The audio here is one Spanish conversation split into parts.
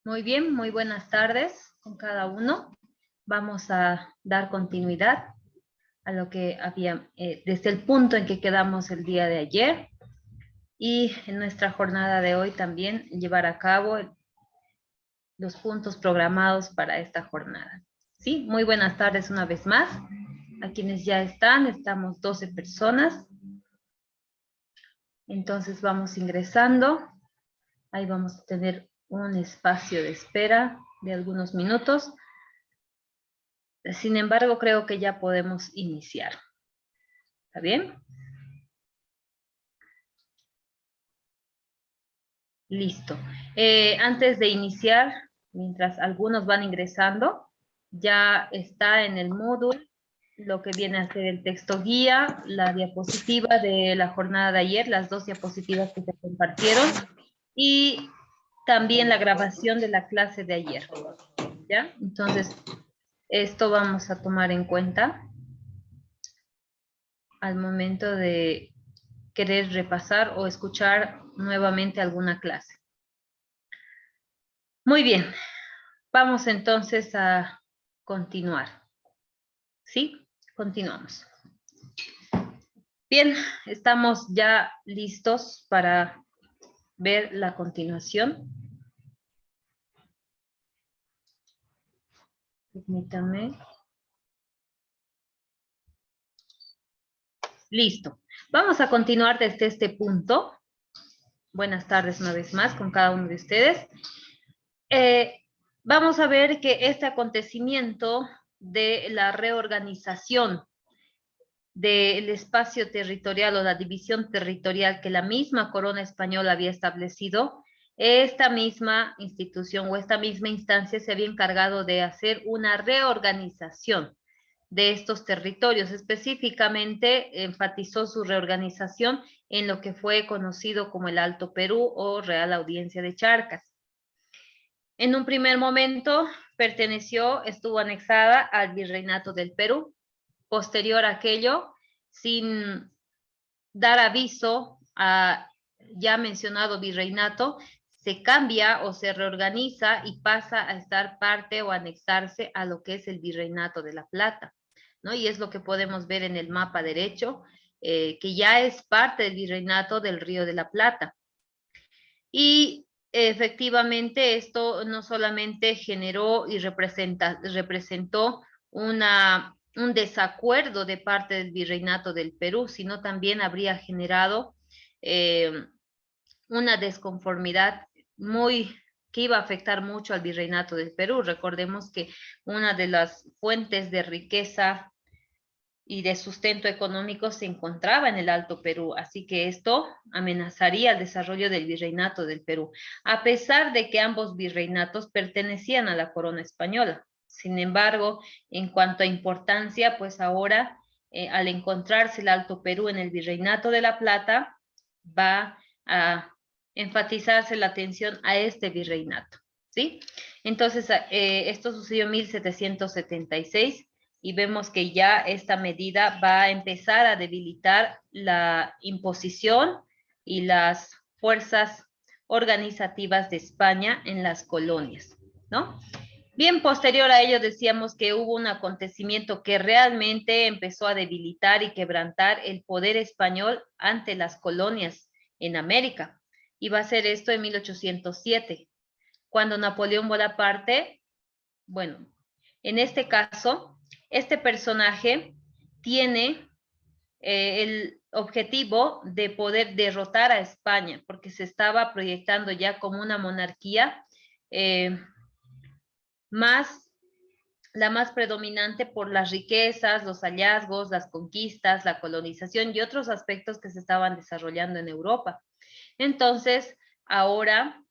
Muy bien, muy buenas tardes con cada uno. Vamos a dar continuidad a lo que había, desde el punto en que quedamos el día de ayer, y en nuestra jornada de hoy también llevar a cabo los puntos programados para esta jornada. Sí, muy buenas tardes una vez más. A quienes ya estamos 12 personas. Entonces vamos ingresando. Ahí vamos a tener un espacio de espera de algunos minutos. Sin embargo, creo que ya podemos iniciar. ¿Está bien? Listo. Antes de iniciar, mientras algunos van ingresando, ya está en el módulo lo que viene a ser el texto guía, la diapositiva de la jornada de ayer, las 2 diapositivas que se compartieron, y también la grabación de la clase de ayer. ¿Ya? Entonces, esto vamos a tomar en cuenta al momento de querer repasar o escuchar nuevamente alguna clase. Muy bien, vamos entonces a continuar. ¿Sí? Continuamos. Bien, estamos ya listos para ver la continuación. Permítame. Listo. Vamos a continuar desde este punto. Buenas tardes una vez más con cada uno de ustedes. Vamos a ver que este acontecimiento de la reorganización del espacio territorial o la división territorial que la misma corona española había establecido, esta misma institución o esta misma instancia se había encargado de hacer una reorganización de estos territorios. Específicamente enfatizó su reorganización en lo que fue conocido como el Alto Perú o Real Audiencia de Charcas. En un primer momento estuvo anexada al Virreinato del Perú. Posterior a aquello, sin dar aviso a ya mencionado virreinato, se cambia o se reorganiza y pasa a estar parte o anexarse a lo que es el Virreinato de La Plata, ¿no? Y es lo que podemos ver en el mapa derecho, que ya es parte del Virreinato del Río de la Plata. Y efectivamente esto no solamente generó y representó un desacuerdo de parte del Virreinato del Perú, sino también habría generado una desconformidad que iba a afectar mucho al Virreinato del Perú. Recordemos que una de las fuentes de riqueza y de sustento económico se encontraba en el Alto Perú, así que esto amenazaría el desarrollo del virreinato del Perú, a pesar de que ambos virreinatos pertenecían a la corona española. Sin embargo, en cuanto a importancia, pues ahora, al encontrarse el Alto Perú en el Virreinato de La Plata, va a enfatizarse la atención a este virreinato, ¿sí? Entonces, esto sucedió en 1776, y vemos que ya esta medida va a empezar a debilitar la imposición y las fuerzas organizativas de España en las colonias, ¿no? Bien posterior a ello decíamos que hubo un acontecimiento que realmente empezó a debilitar y quebrantar el poder español ante las colonias en América. Y va a ser esto en 1807, cuando Napoleón Bonaparte, bueno, en este caso, este personaje tiene el objetivo de poder derrotar a España, porque se estaba proyectando ya como una monarquía la más predominante por las riquezas, los hallazgos, las conquistas, la colonización y otros aspectos que se estaban desarrollando en Europa. Entonces, ahora,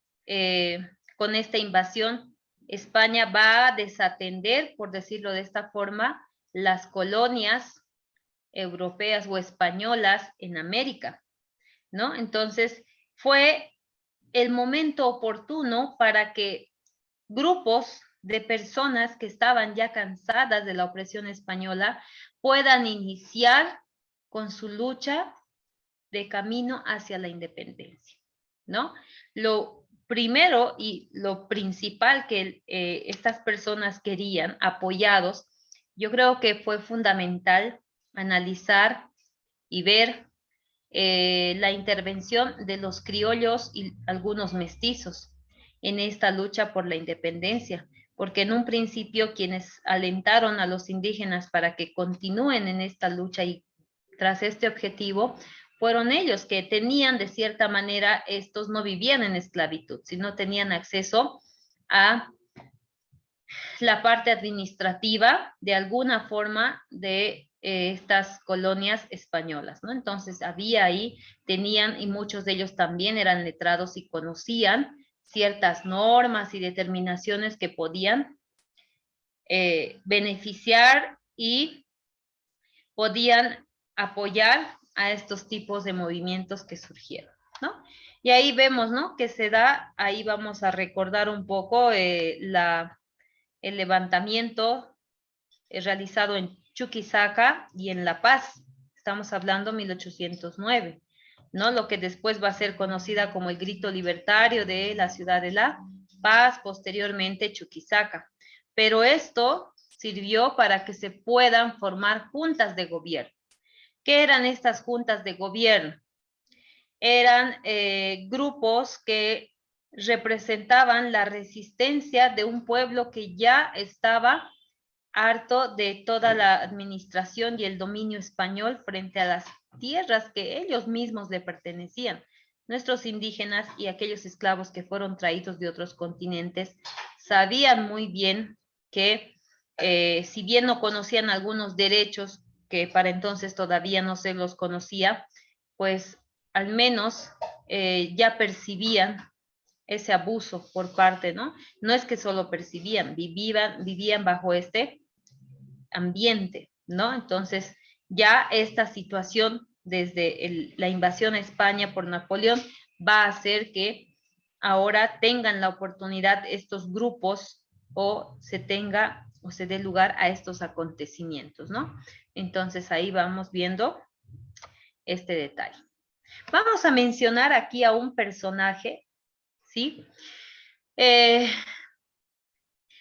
con esta invasión, España va a desatender, por decirlo de esta forma, las colonias europeas o españolas en América, ¿no? Entonces, fue el momento oportuno para que grupos de personas que estaban ya cansadas de la opresión española puedan iniciar con su lucha de camino hacia la independencia, ¿no? Lo primero y lo principal que estas personas querían, apoyados, yo creo que fue fundamental analizar y ver la intervención de los criollos y algunos mestizos en esta lucha por la independencia, porque en un principio quienes alentaron a los indígenas para que continúen en esta lucha y tras este objetivo fueron ellos que tenían de cierta manera, estos no vivían en esclavitud, sino tenían acceso a la parte administrativa de alguna forma de estas colonias españolas, ¿no? Entonces había ahí, tenían, y muchos de ellos también eran letrados y conocían ciertas normas y determinaciones que podían beneficiar y podían apoyar a estos tipos de movimientos que surgieron, ¿no? Y ahí vemos, ¿no? Que se da, ahí vamos a recordar un poco el levantamiento realizado en Chuquisaca y en La Paz. Estamos hablando 1809, ¿no? Lo que después va a ser conocida como el grito libertario de la ciudad de La Paz, posteriormente Chuquisaca. Pero esto sirvió para que se puedan formar juntas de gobierno. ¿Qué eran estas juntas de gobierno? Eran grupos que representaban la resistencia de un pueblo que ya estaba harto de toda la administración y el dominio español frente a las tierras que ellos mismos le pertenecían. Nuestros indígenas y aquellos esclavos que fueron traídos de otros continentes sabían muy bien que si bien no conocían algunos derechos que para entonces todavía no se los conocía, pues al menos ya percibían ese abuso por parte, ¿no? No es que solo percibían, vivían bajo este ambiente, ¿no? Entonces, ya esta situación desde la invasión a España por Napoleón va a hacer que ahora tengan la oportunidad estos grupos o se tenga o se dé lugar a estos acontecimientos, ¿no? Entonces, ahí vamos viendo este detalle. Vamos a mencionar aquí a un personaje, ¿sí?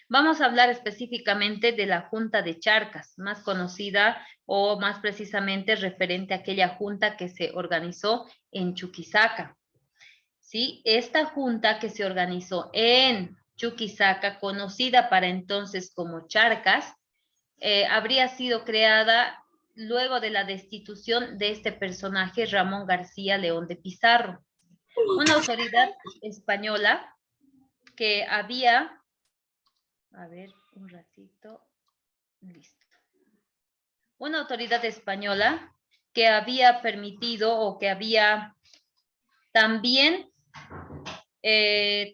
Vamos a hablar específicamente de la Junta de Charcas, más conocida o más precisamente referente a aquella junta que se organizó en Chuquisaca. ¿Sí? Esta junta que se organizó en Chuquisaca, conocida para entonces como Charcas, habría sido creada luego de la destitución de este personaje, Ramón García León de Pizarro, una autoridad española que había... A ver, un ratito. Listo. Una autoridad española que había permitido o que había también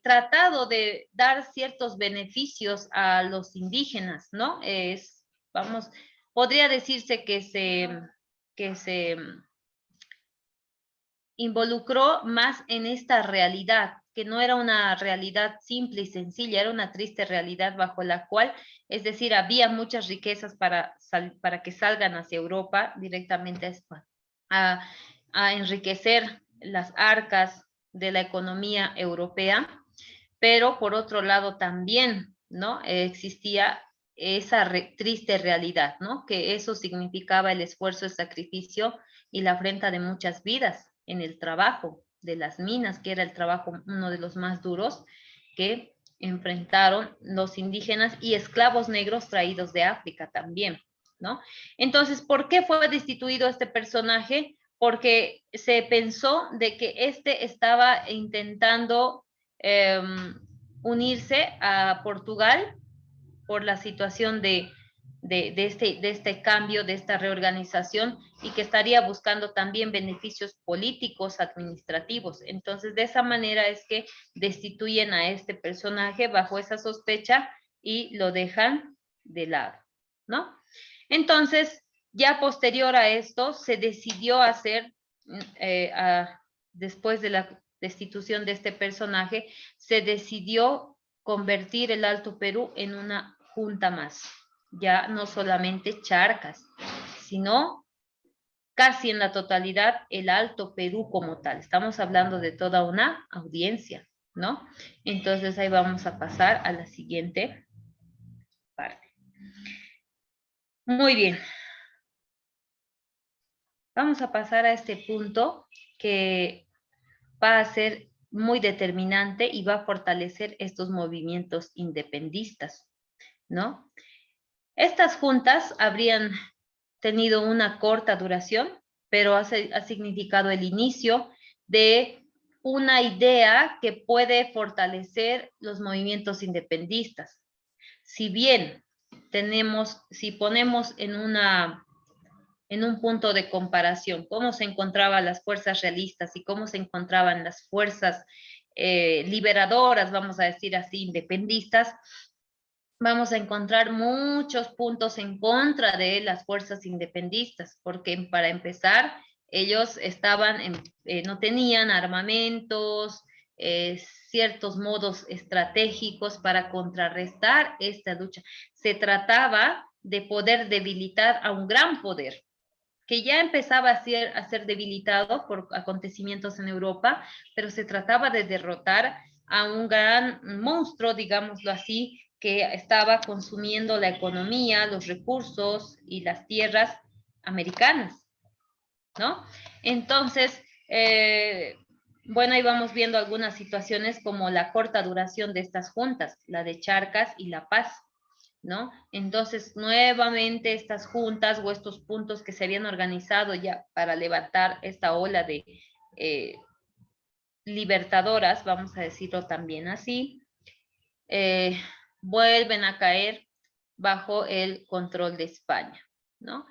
tratado de dar ciertos beneficios a los indígenas, ¿no? Vamos, podría decirse que se involucró más en esta realidad, que no era una realidad simple y sencilla, era una triste realidad bajo la cual, es decir, había muchas riquezas para que salgan hacia Europa directamente a enriquecer las arcas de la economía europea, pero por otro lado también, ¿no? Existía esa triste realidad, ¿no? Que eso significaba el esfuerzo, el sacrificio y la afrenta de muchas vidas en el trabajo de las minas, que era el trabajo uno de los más duros que enfrentaron los indígenas y esclavos negros traídos de África también, ¿no? Entonces, ¿por qué fue destituido este personaje? Porque se pensó de que este estaba intentando unirse a Portugal por la situación de este cambio, de esta reorganización y que estaría buscando también beneficios políticos, administrativos. Entonces, de esa manera es que destituyen a este personaje bajo esa sospecha y lo dejan de lado, ¿no? Entonces, ya posterior a esto, se decidió hacer, después de la destitución de este personaje, se decidió convertir el Alto Perú en una junta más, ya no solamente Charcas, sino casi en la totalidad el Alto Perú como tal. Estamos hablando de toda una audiencia, ¿no? Entonces ahí vamos a pasar a la siguiente parte. Muy bien. Vamos a pasar a este punto que va a ser muy determinante y va a fortalecer estos movimientos independistas, ¿no? Estas juntas habrían tenido una corta duración, pero ha significado el inicio de una idea que puede fortalecer los movimientos independistas. Si bien si ponemos en un punto de comparación cómo se encontraban las fuerzas realistas y cómo se encontraban las fuerzas liberadoras, vamos a decir así, independistas, vamos a encontrar muchos puntos en contra de las fuerzas independistas, porque para empezar, ellos no tenían armamentos, ciertos modos estratégicos para contrarrestar esta lucha. Se trataba de poder debilitar a un gran poder, que ya empezaba a ser debilitado por acontecimientos en Europa, pero se trataba de derrotar a un gran monstruo, digámoslo así, que estaba consumiendo la economía, los recursos y las tierras americanas, ¿no? Entonces, bueno, ahí vamos viendo algunas situaciones como la corta duración de estas juntas, la de Charcas y La Paz, ¿no? Entonces, nuevamente estas juntas o estos puntos que se habían organizado ya para levantar esta ola de libertadoras, vamos a decirlo también así, vuelven a caer bajo el control de España, ¿no?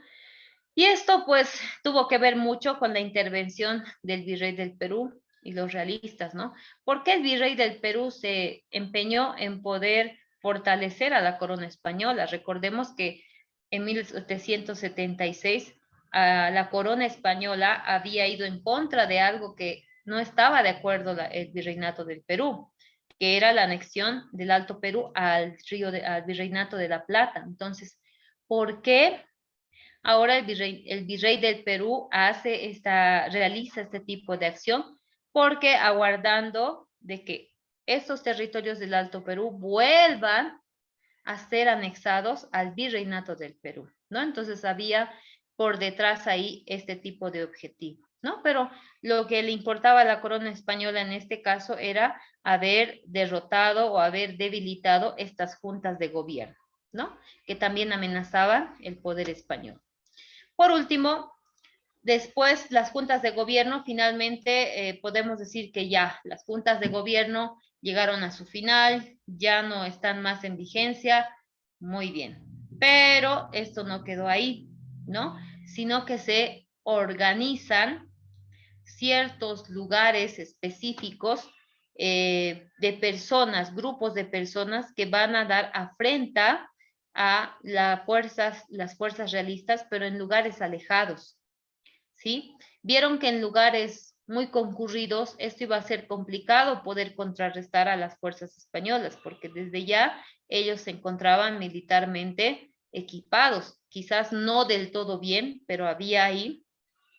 Y esto pues tuvo que ver mucho con la intervención del virrey del Perú y los realistas, ¿no? Porque el virrey del Perú se empeñó en poder fortalecer a la corona española. Recordemos que en 1776 la corona española había ido en contra de algo que no estaba de acuerdo el virreinato del Perú, que era la anexión del Alto Perú al virreinato de la Plata. Entonces, ¿por qué ahora el virrey del Perú realiza este tipo de acción? Porque aguardando de que estos territorios del Alto Perú vuelvan a ser anexados al virreinato del Perú, ¿no? Entonces había por detrás ahí este tipo de objetivo, ¿no? Pero lo que le importaba a la corona española en este caso era haber derrotado o haber debilitado estas juntas de gobierno, ¿no? Que también amenazaban el poder español. Por último, después las juntas de gobierno, finalmente podemos decir que ya las juntas de gobierno llegaron a su final, ya no están más en vigencia, muy bien. Pero esto no quedó ahí, ¿no? Sino que se organizan ciertos lugares específicos de personas, grupos de personas que van a dar afrenta a las fuerzas realistas, pero en lugares alejados, ¿sí? Vieron que en lugares muy concurridos esto iba a ser complicado poder contrarrestar a las fuerzas españolas, porque desde ya ellos se encontraban militarmente equipados, quizás no del todo bien, pero había ahí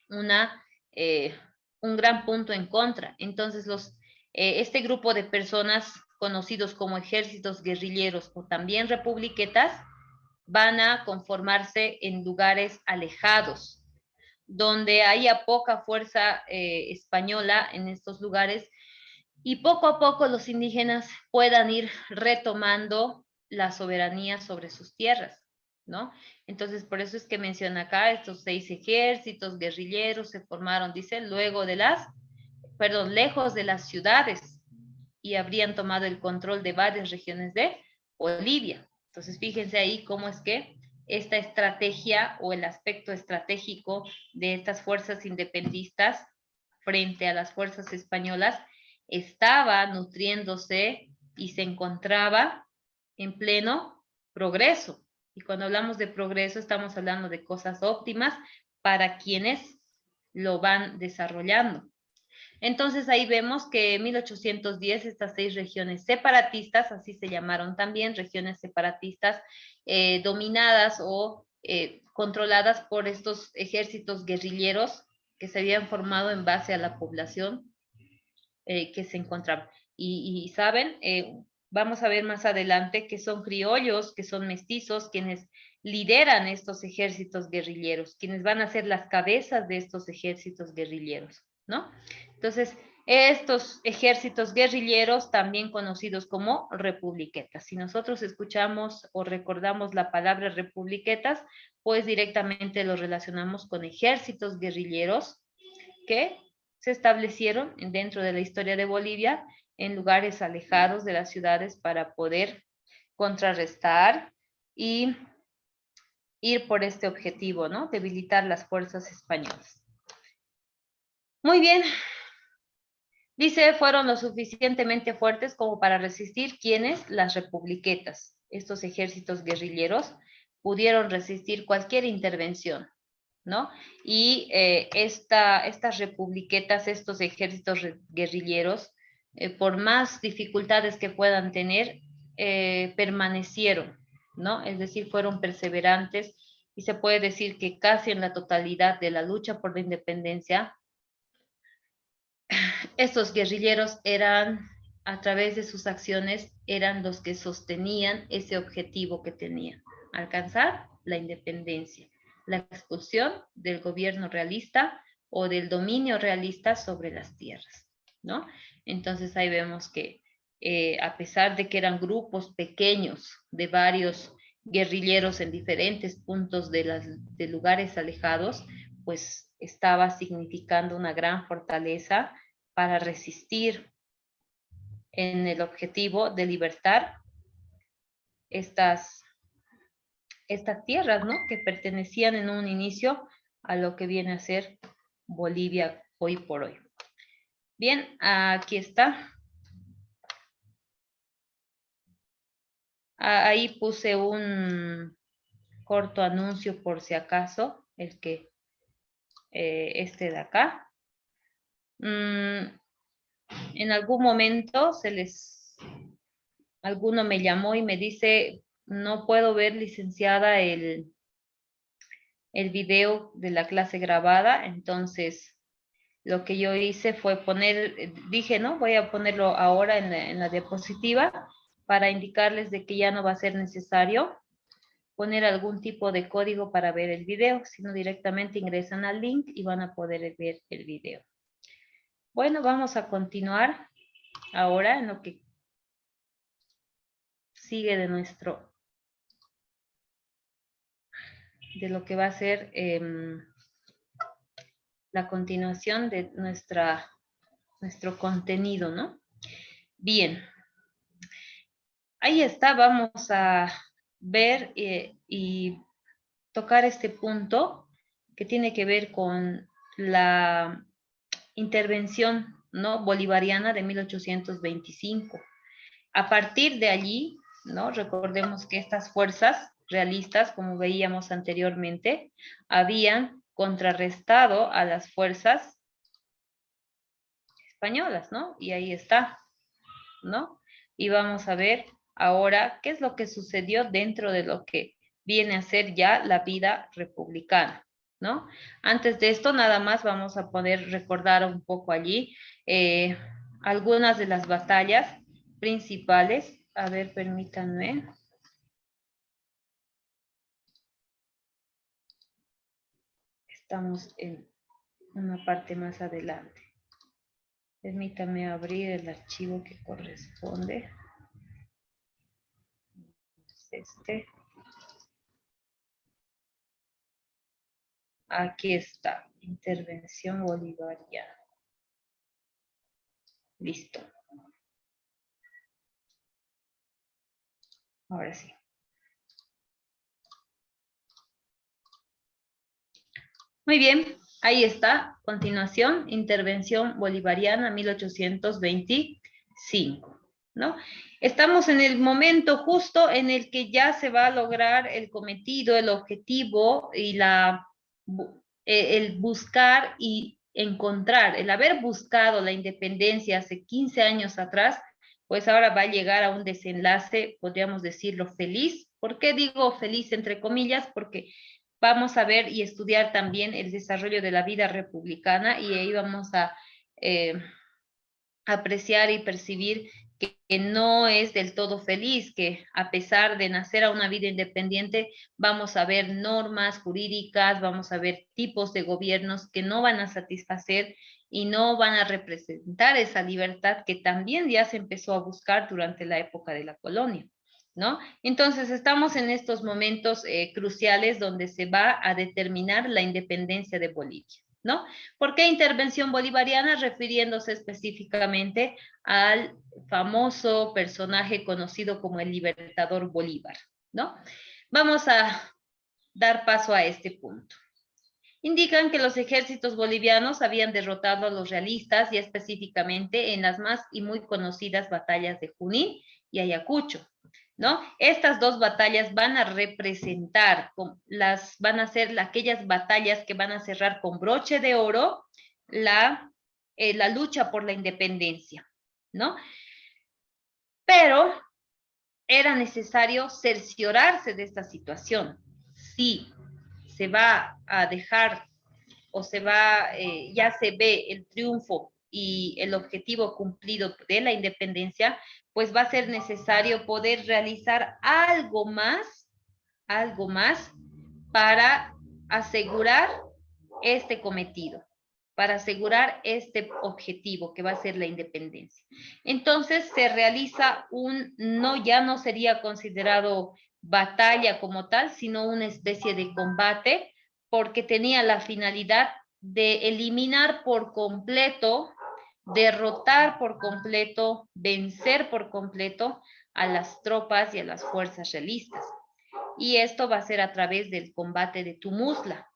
un gran punto en contra. Entonces, este grupo de personas conocidos como ejércitos guerrilleros o también republiquetas van a conformarse en lugares alejados, donde haya poca fuerza española en estos lugares y poco a poco los indígenas puedan ir retomando la soberanía sobre sus tierras, ¿no? Entonces, por eso es que menciona acá, estos 6 ejércitos guerrilleros se formaron, dice, lejos de las ciudades y habrían tomado el control de varias regiones de Bolivia. Entonces, fíjense ahí cómo es que esta estrategia o el aspecto estratégico de estas fuerzas independistas frente a las fuerzas españolas estaba nutriéndose y se encontraba en pleno progreso. Y cuando hablamos de progreso, estamos hablando de cosas óptimas para quienes lo van desarrollando. Entonces ahí vemos que en 1810 estas 6 regiones separatistas, así se llamaron también, regiones separatistas, dominadas o controladas por estos ejércitos guerrilleros que se habían formado en base a la población que se encontraban. Y saben, vamos a ver más adelante que son criollos, que son mestizos, quienes lideran estos ejércitos guerrilleros, quienes van a ser las cabezas de estos ejércitos guerrilleros, ¿no? Entonces, Estos ejércitos guerrilleros, también conocidos como republiquetas. Si nosotros escuchamos o recordamos la palabra republiquetas, pues directamente lo relacionamos con ejércitos guerrilleros que se establecieron dentro de la historia de Bolivia en lugares alejados de las ciudades para poder contrarrestar y ir por este objetivo, ¿no? Debilitar las fuerzas españolas. Muy bien. Dice, fueron lo suficientemente fuertes como para resistir quienes, las republiquetas. Estos ejércitos guerrilleros pudieron resistir cualquier intervención, ¿no? Y estas republiquetas, estos ejércitos guerrilleros, por más dificultades que puedan tener, permanecieron, ¿no? Es decir, fueron perseverantes y se puede decir que casi en la totalidad de la lucha por la independencia, estos guerrilleros eran, a través de sus acciones, eran los que sostenían ese objetivo que tenían, alcanzar la independencia, la expulsión del gobierno realista o del dominio realista sobre las tierras, ¿no? Entonces ahí vemos que a pesar de que eran grupos pequeños de varios guerrilleros en diferentes puntos de lugares alejados, pues estaba significando una gran fortaleza para resistir en el objetivo de libertar estas tierras, ¿no? Que pertenecían en un inicio a lo que viene a ser Bolivia hoy por hoy. Bien, aquí está. Ahí puse un corto anuncio por si acaso, este de acá. En algún momento alguno me llamó y me dice, no puedo ver, licenciada, el video de la clase grabada. Entonces lo que yo hice fue dije, no, voy a ponerlo ahora en la diapositiva para indicarles de que ya no va a ser necesario poner algún tipo de código para ver el video, sino directamente ingresan al link y van a poder ver el video. Bueno, vamos a continuar ahora en lo que sigue de lo que va a ser la continuación de nuestro contenido, ¿no? Bien. Ahí está, vamos a ver y tocar este punto que tiene que ver con la intervención, ¿no?, bolivariana de 1825. A partir de allí, ¿no?, recordemos que estas fuerzas realistas, como veíamos anteriormente, habían contrarrestado a las fuerzas españolas, ¿no? Y ahí está, ¿no? Y vamos a ver ahora qué es lo que sucedió dentro de lo que viene a ser ya la vida republicana, ¿no? Antes de esto, nada más vamos a poder recordar un poco allí algunas de las batallas principales. A ver, permítanme. Estamos en una parte más adelante. Permítame abrir el archivo que corresponde. Aquí está, intervención bolivariana. Listo. Ahora sí. Muy bien, ahí está. Continuación, intervención bolivariana 1825, ¿no? Estamos en el momento justo en el que ya se va a lograr el cometido, el objetivo y el buscar y encontrar, el haber buscado la independencia hace 15 años atrás, pues ahora va a llegar a un desenlace, podríamos decirlo, feliz. ¿Por qué digo feliz entre comillas? Porque vamos a ver y estudiar también el desarrollo de la vida republicana y ahí vamos a apreciar y percibir que no es del todo feliz, que a pesar de nacer a una vida independiente, vamos a ver normas jurídicas, vamos a ver tipos de gobiernos que no van a satisfacer y no van a representar esa libertad que también ya se empezó a buscar durante la época de la colonia, ¿no? Entonces estamos en estos momentos cruciales donde se va a determinar la independencia de Bolivia, ¿no? ¿Por qué intervención bolivariana? Refiriéndose específicamente al famoso personaje conocido como el Libertador Bolívar, ¿no? Vamos a dar paso a este punto. Indican que los ejércitos bolivianos habían derrotado a los realistas y específicamente en las más y muy conocidas batallas de Junín y Ayacucho, ¿no? Estas dos batallas van a representar, van a ser aquellas batallas que van a cerrar con broche de oro la lucha por la independencia, ¿no? Pero era necesario cerciorarse de esta situación. Si se va a dejar o ya se ve el triunfo y el objetivo cumplido de la independencia, pues va a ser necesario poder realizar algo más para asegurar este cometido, para asegurar este objetivo que va a ser la independencia. Entonces se realiza ya no sería considerado batalla como tal, sino una especie de combate, porque tenía la finalidad de eliminar por completo, derrotar por completo, vencer por completo a las tropas y a las fuerzas realistas. Y esto va a ser a través del combate de Tumusla,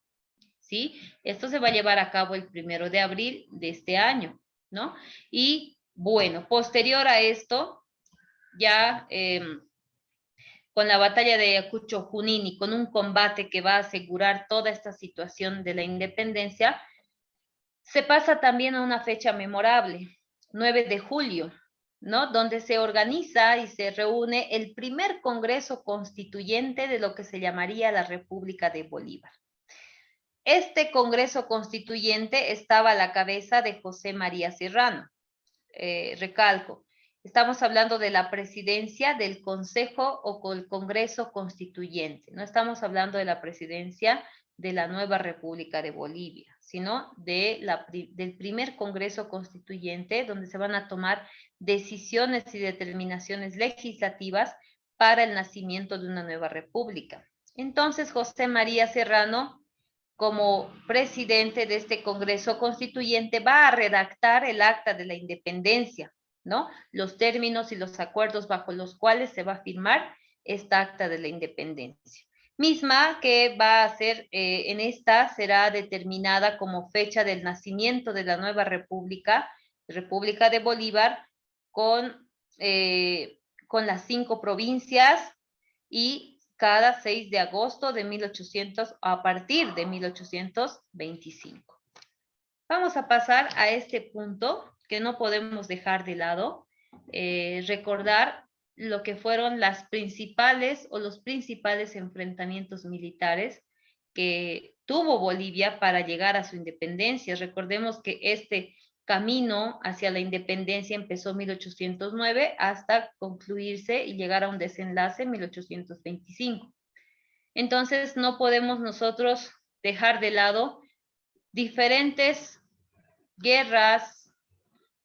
¿sí? Esto se va a llevar a cabo el 1 de abril de este año, ¿no? Y bueno, posterior a esto, ya con la batalla de Ayacucho Junín y con un combate que va a asegurar toda esta situación de la independencia, se pasa también a una fecha memorable, 9 de julio, ¿no? Donde se organiza y se reúne el primer Congreso Constituyente de lo que se llamaría la República de Bolívar. Este Congreso Constituyente estaba a la cabeza de José María Serrano. Recalco, estamos hablando de la presidencia del Consejo o el Congreso Constituyente. No estamos hablando de la presidencia de la nueva República de Bolivia, sino del primer Congreso Constituyente, donde se van a tomar decisiones y determinaciones legislativas para el nacimiento de una nueva república. Entonces, José María Serrano, como presidente de este Congreso Constituyente, va a redactar el Acta de la Independencia, ¿no? Los términos y los acuerdos bajo los cuales se va a firmar esta Acta de la Independencia. Misma que va a ser, en esta será determinada como fecha del nacimiento de la nueva República de Bolívar, con las 5 provincias y cada 6 de agosto de 1800 a partir de 1825. Vamos a pasar a este punto que no podemos dejar de lado, recordar lo que fueron las principales o los principales enfrentamientos militares que tuvo Bolivia para llegar a su independencia. Recordemos que este camino hacia la independencia empezó en 1809 hasta concluirse y llegar a un desenlace en 1825. Entonces, no podemos nosotros dejar de lado diferentes guerras,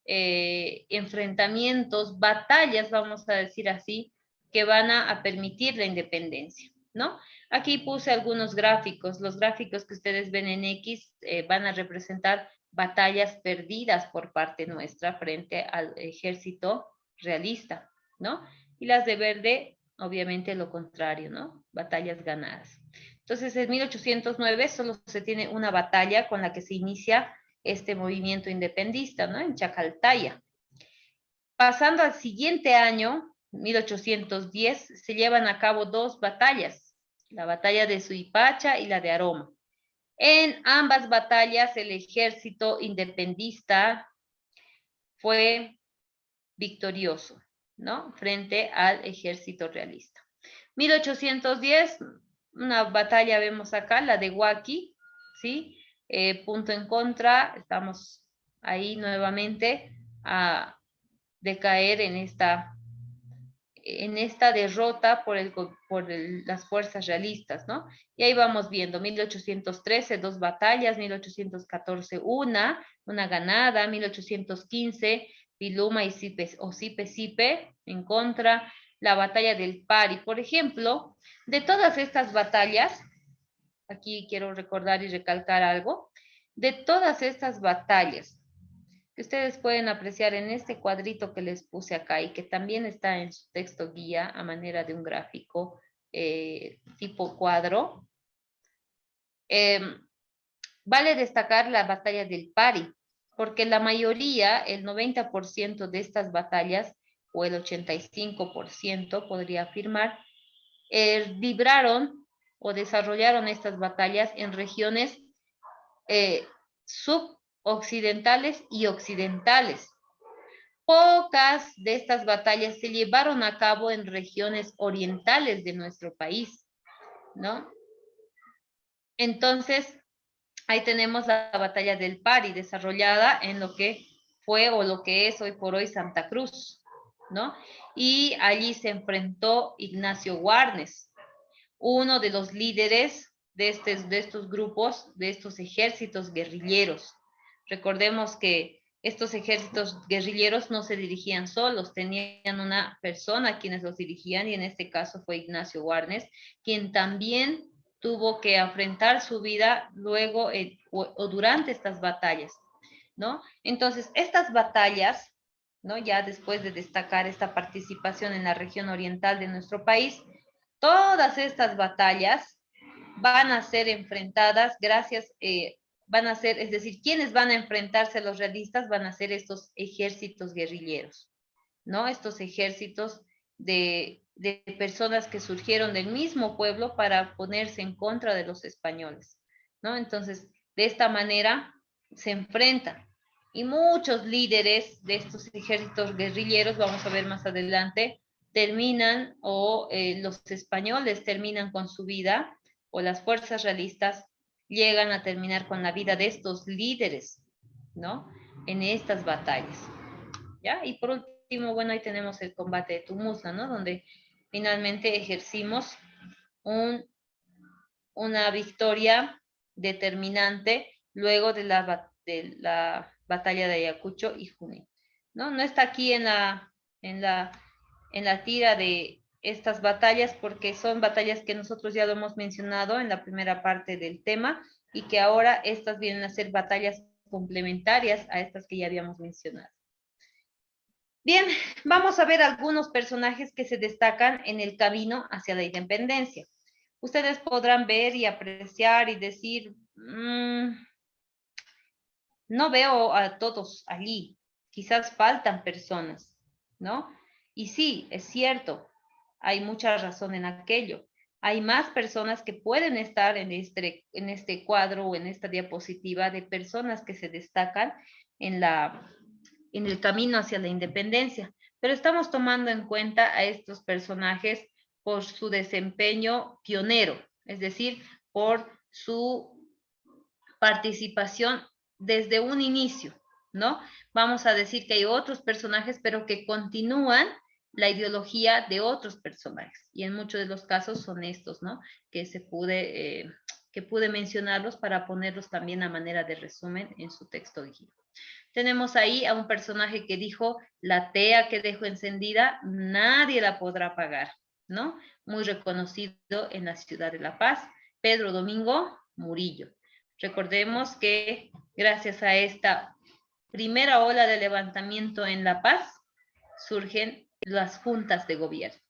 enfrentamientos, batallas, vamos a decir así, que van a permitir la independencia, ¿no? Aquí puse algunos gráficos. Los gráficos que ustedes ven en X van a representar batallas perdidas por parte nuestra frente al ejército realista, ¿no? Y las de verde, obviamente lo contrario, ¿no? Batallas ganadas. Entonces, en 1809 solo se tiene una batalla con la que se inicia este movimiento independista, ¿no? En Chacaltaya. Pasando al siguiente año, 1810, se llevan a cabo 2 batallas, la batalla de Suipacha y la de Aroma. En ambas batallas, el ejército independista fue victorioso, ¿no? Frente al ejército realista. 1810, una batalla vemos acá, la de Huaki, ¿sí? Punto en contra, estamos ahí nuevamente a decaer en esta en esta derrota por las fuerzas realistas, ¿no? Y ahí vamos viendo, 1813, 2 batallas, 1814, una ganada, 1815, Piluma y Sipe en contra, la batalla del Pari. Por ejemplo, de todas estas batallas, aquí quiero recordar y recalcar algo, de todas estas batallas, que ustedes pueden apreciar en este cuadrito que les puse acá y que también está en su texto guía a manera de un gráfico tipo cuadro. Vale destacar la batalla del Pari, porque la mayoría, el 90% de estas batallas, o el 85% podría afirmar, libraron o desarrollaron estas batallas en regiones suboccidentales y occidentales. Pocas de estas batallas se llevaron a cabo en regiones orientales de nuestro país, ¿no? Entonces, ahí tenemos la batalla del Pari, desarrollada en lo que fue o lo que es hoy por hoy Santa Cruz, ¿no? Y allí se enfrentó Ignacio Warnes, uno de los líderes de estos grupos, de estos ejércitos guerrilleros. Recordemos que estos ejércitos guerrilleros no se dirigían solos, tenían una persona a quienes los dirigían, y en este caso fue Ignacio Warnes, quien también tuvo que enfrentar su vida luego o durante estas batallas, ¿no? Entonces, estas batallas, ¿no? Ya después de destacar esta participación en la región oriental de nuestro país, todas estas batallas van a ser enfrentadas van a ser, es decir, quienes van a enfrentarse a los realistas van a ser estos ejércitos guerrilleros, ¿no? Estos ejércitos de personas que surgieron del mismo pueblo para ponerse en contra de los españoles, ¿no? Entonces, de esta manera se enfrentan. Y muchos líderes de estos ejércitos guerrilleros, vamos a ver más adelante, terminan los españoles terminan con su vida, o las fuerzas realistas llegan a terminar con la vida de estos líderes, ¿no? En estas batallas, ¿ya? Y por último, bueno, ahí tenemos el combate de Tumuzla, ¿no? Donde finalmente ejercimos una victoria determinante luego de la batalla de Ayacucho y Junín, ¿no? No está aquí en la tira de estas batallas porque son batallas que nosotros ya lo hemos mencionado en la primera parte del tema y que ahora estas vienen a ser batallas complementarias a estas que ya habíamos mencionado. Bien, vamos a ver algunos personajes que se destacan en el camino hacia la independencia. Ustedes podrán ver y apreciar y decir, no veo a todos allí, quizás faltan personas, ¿no? Y sí, es cierto, hay mucha razón en aquello. Hay más personas que pueden estar en este cuadro o en esta diapositiva de personas que se destacan en el camino hacia la independencia, pero estamos tomando en cuenta a estos personajes por su desempeño pionero, es decir, por su participación desde un inicio, ¿no? Vamos a decir que hay otros personajes, pero que continúan la ideología de otros personajes, y en muchos de los casos son estos, ¿no? Que pude mencionarlos para ponerlos también a manera de resumen en su texto guía. Tenemos ahí a un personaje que dijo, la tea que dejo encendida, nadie la podrá apagar, ¿no? Muy reconocido en la ciudad de La Paz, Pedro Domingo Murillo. Recordemos que gracias a esta primera ola de levantamiento en La Paz, surgen las juntas de gobierno,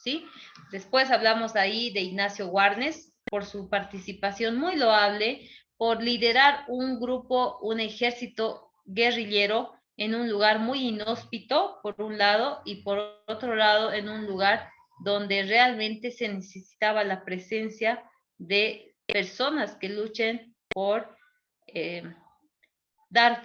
¿sí? Después hablamos ahí de Ignacio Warnes, por su participación muy loable, por liderar un grupo, un ejército guerrillero en un lugar muy inhóspito, por un lado, y por otro lado, en un lugar donde realmente se necesitaba la presencia de personas que luchen por dar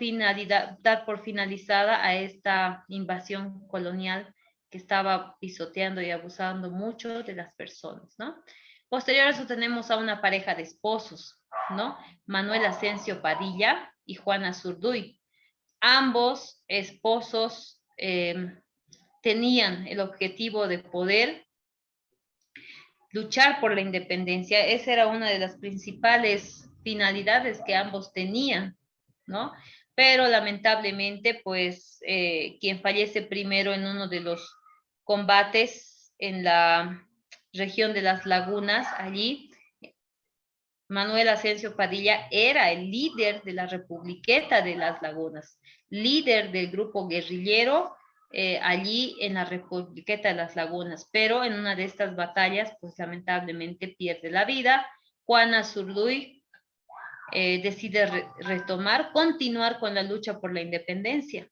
por finalizada a esta invasión colonial que estaba pisoteando y abusando mucho de las personas, ¿no? Posterior a eso tenemos a una pareja de esposos, ¿no? Manuel Asensio Padilla y Juana Zurduy. Ambos esposos tenían el objetivo de poder luchar por la independencia. Esa era una de las principales finalidades que ambos tenían, ¿no? Pero lamentablemente, pues, quien fallece primero en uno de los combates en la región de las Lagunas, allí, Manuel Asensio Padilla era el líder de la Republiqueta de las Lagunas, líder del grupo guerrillero allí en la Republiqueta de las Lagunas, pero en una de estas batallas, pues lamentablemente pierde la vida. Juan Azurduy decide retomar, continuar con la lucha por la independencia,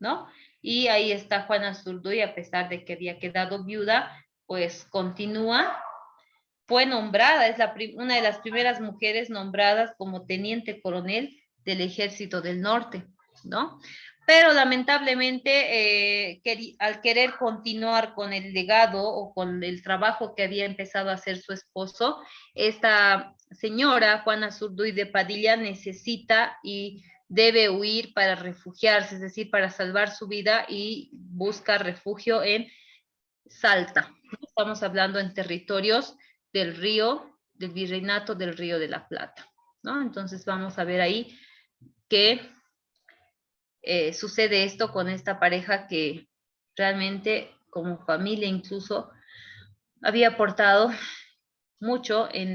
¿no? Y ahí está Juana Azurduy, a pesar de que había quedado viuda, pues continúa. Fue nombrada, es una de las primeras mujeres nombradas como teniente coronel del Ejército del Norte, ¿no? Pero lamentablemente, al querer continuar con el legado o con el trabajo que había empezado a hacer su esposo, esta señora, Juana Zurduy de Padilla, necesita y debe huir para refugiarse, es decir, para salvar su vida, y busca refugio en Salta. Estamos hablando en territorios del virreinato del Río de la Plata, ¿no? Entonces vamos a ver ahí que sucede esto con esta pareja que realmente como familia incluso había aportado mucho en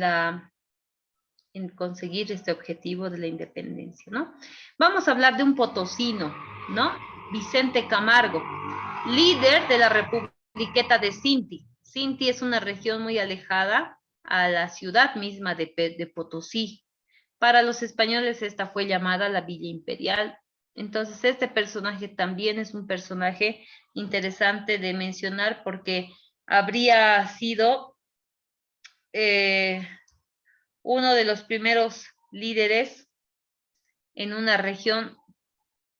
conseguir este objetivo de la independencia, ¿no? Vamos a hablar de un potosino, ¿no? Vicente Camargo, líder de la Republiqueta de Cinti. Cinti es una región muy alejada a la ciudad misma de Potosí. Para los españoles esta fue llamada la Villa Imperial. Entonces este personaje también es un personaje interesante de mencionar porque habría sido uno de los primeros líderes en una región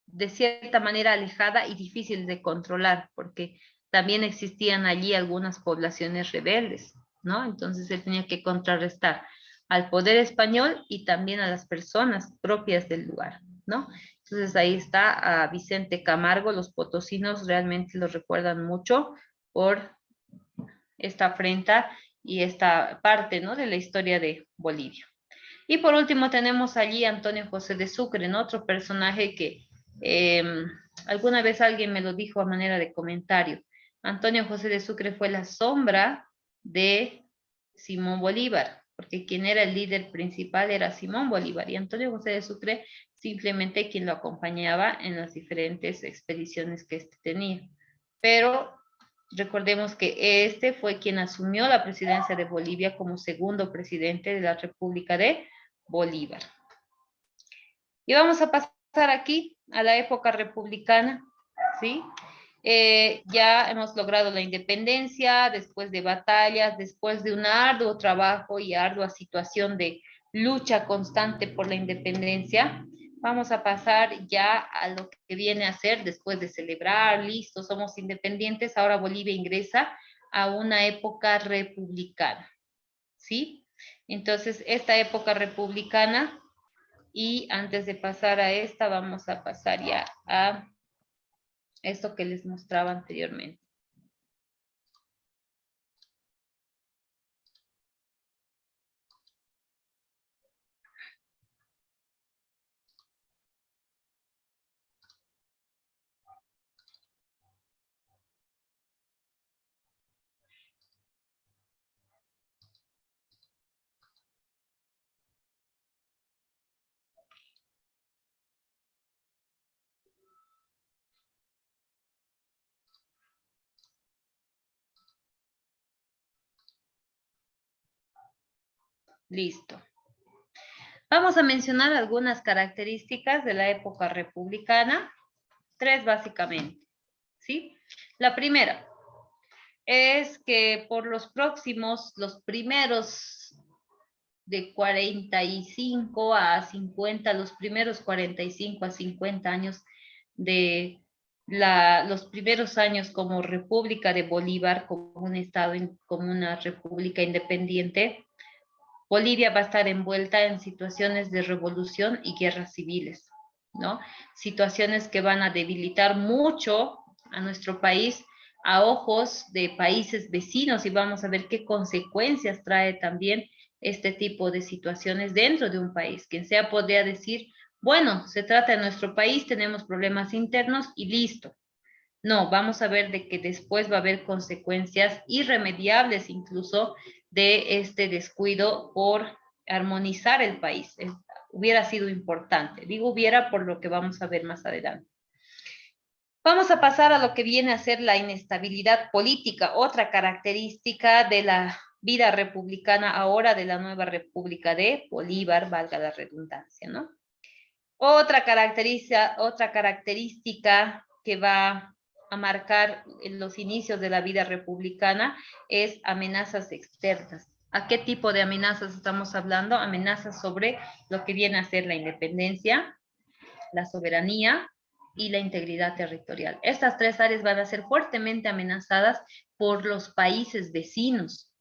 de cierta manera alejada y difícil de controlar, porque también existían allí algunas poblaciones rebeldes, ¿no? Entonces él tenía que contrarrestar al poder español y también a las personas propias del lugar, ¿no? Entonces ahí está a Vicente Camargo. Los potosinos realmente lo recuerdan mucho por esta afrenta y esta parte, ¿no?, de la historia de Bolivia. Y por último tenemos allí a Antonio José de Sucre, ¿no?, otro personaje que alguna vez alguien me lo dijo a manera de comentario. Antonio José de Sucre fue la sombra de Simón Bolívar, porque quien era el líder principal era Simón Bolívar, y Antonio José de Sucre simplemente quien lo acompañaba en las diferentes expediciones que éste tenía. Pero recordemos que este fue quien asumió la presidencia de Bolivia como segundo presidente de la República de Bolívar. Y vamos a pasar aquí a la época republicana, ¿sí? Ya hemos logrado la independencia después de batallas, después de un arduo trabajo y ardua situación de lucha constante por la independencia. Vamos a pasar ya a lo que viene a ser después de celebrar, listo, somos independientes. Ahora Bolivia ingresa a una época republicana, ¿sí? Entonces, esta época republicana, y antes de pasar a esta, vamos a pasar ya a esto que les mostraba anteriormente. Listo. Vamos a mencionar algunas características de la época republicana, tres básicamente, ¿sí? La primera es que por los primeros de 45 a 50, los primeros 45 a 50 años de los primeros años como República de Bolívar, como un estado, como una república independiente, Bolivia va a estar envuelta en situaciones de revolución y guerras civiles, ¿no? Situaciones que van a debilitar mucho a nuestro país a ojos de países vecinos y vamos a ver qué consecuencias trae también este tipo de situaciones dentro de un país. Quien sea podría decir, bueno, se trata de nuestro país, tenemos problemas internos y listo. No, vamos a ver de que después va a haber consecuencias irremediables incluso de este descuido por armonizar el país. Hubiera sido importante. Digo hubiera por lo que vamos a ver más adelante. Vamos a pasar a lo que viene a ser la inestabilidad política, otra característica de la vida republicana ahora de la nueva República de Bolívar, valga la redundancia, ¿no? Otra característica que va a marcar los inicios de la vida republicana es amenazas externas. ¿A qué tipo de amenazas estamos hablando? Amenazas sobre lo que viene a ser la independencia, la soberanía y la integridad territorial. Estas tres áreas van a ser fuertemente amenazadas por los países vecinos,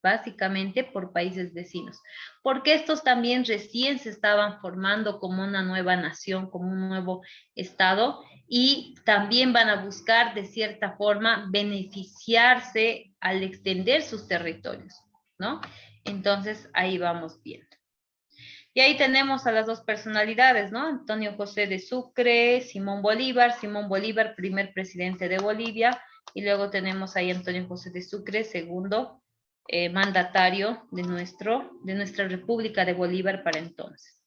básicamente por países vecinos, porque estos también recién se estaban formando como una nueva nación, como un nuevo estado, y también van a buscar de cierta forma beneficiarse al extender sus territorios, ¿no? Entonces ahí vamos viendo. Y ahí tenemos a las dos personalidades, ¿no? Antonio José de Sucre, Simón Bolívar, primer presidente de Bolivia, y luego tenemos ahí Antonio José de Sucre, segundo mandatario de nuestra República de Bolívar para entonces.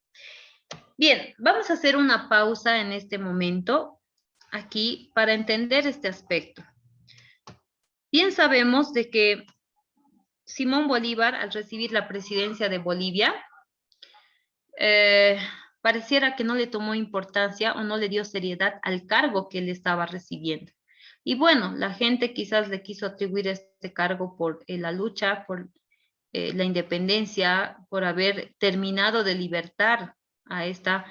Bien, vamos a hacer una pausa en este momento aquí para entender este aspecto. Bien sabemos de que Simón Bolívar, al recibir la presidencia de Bolivia, pareciera que no le tomó importancia o no le dio seriedad al cargo que él estaba recibiendo. Y bueno, la gente quizás le quiso atribuir este cargo por la lucha, por la independencia, por haber terminado de libertar a este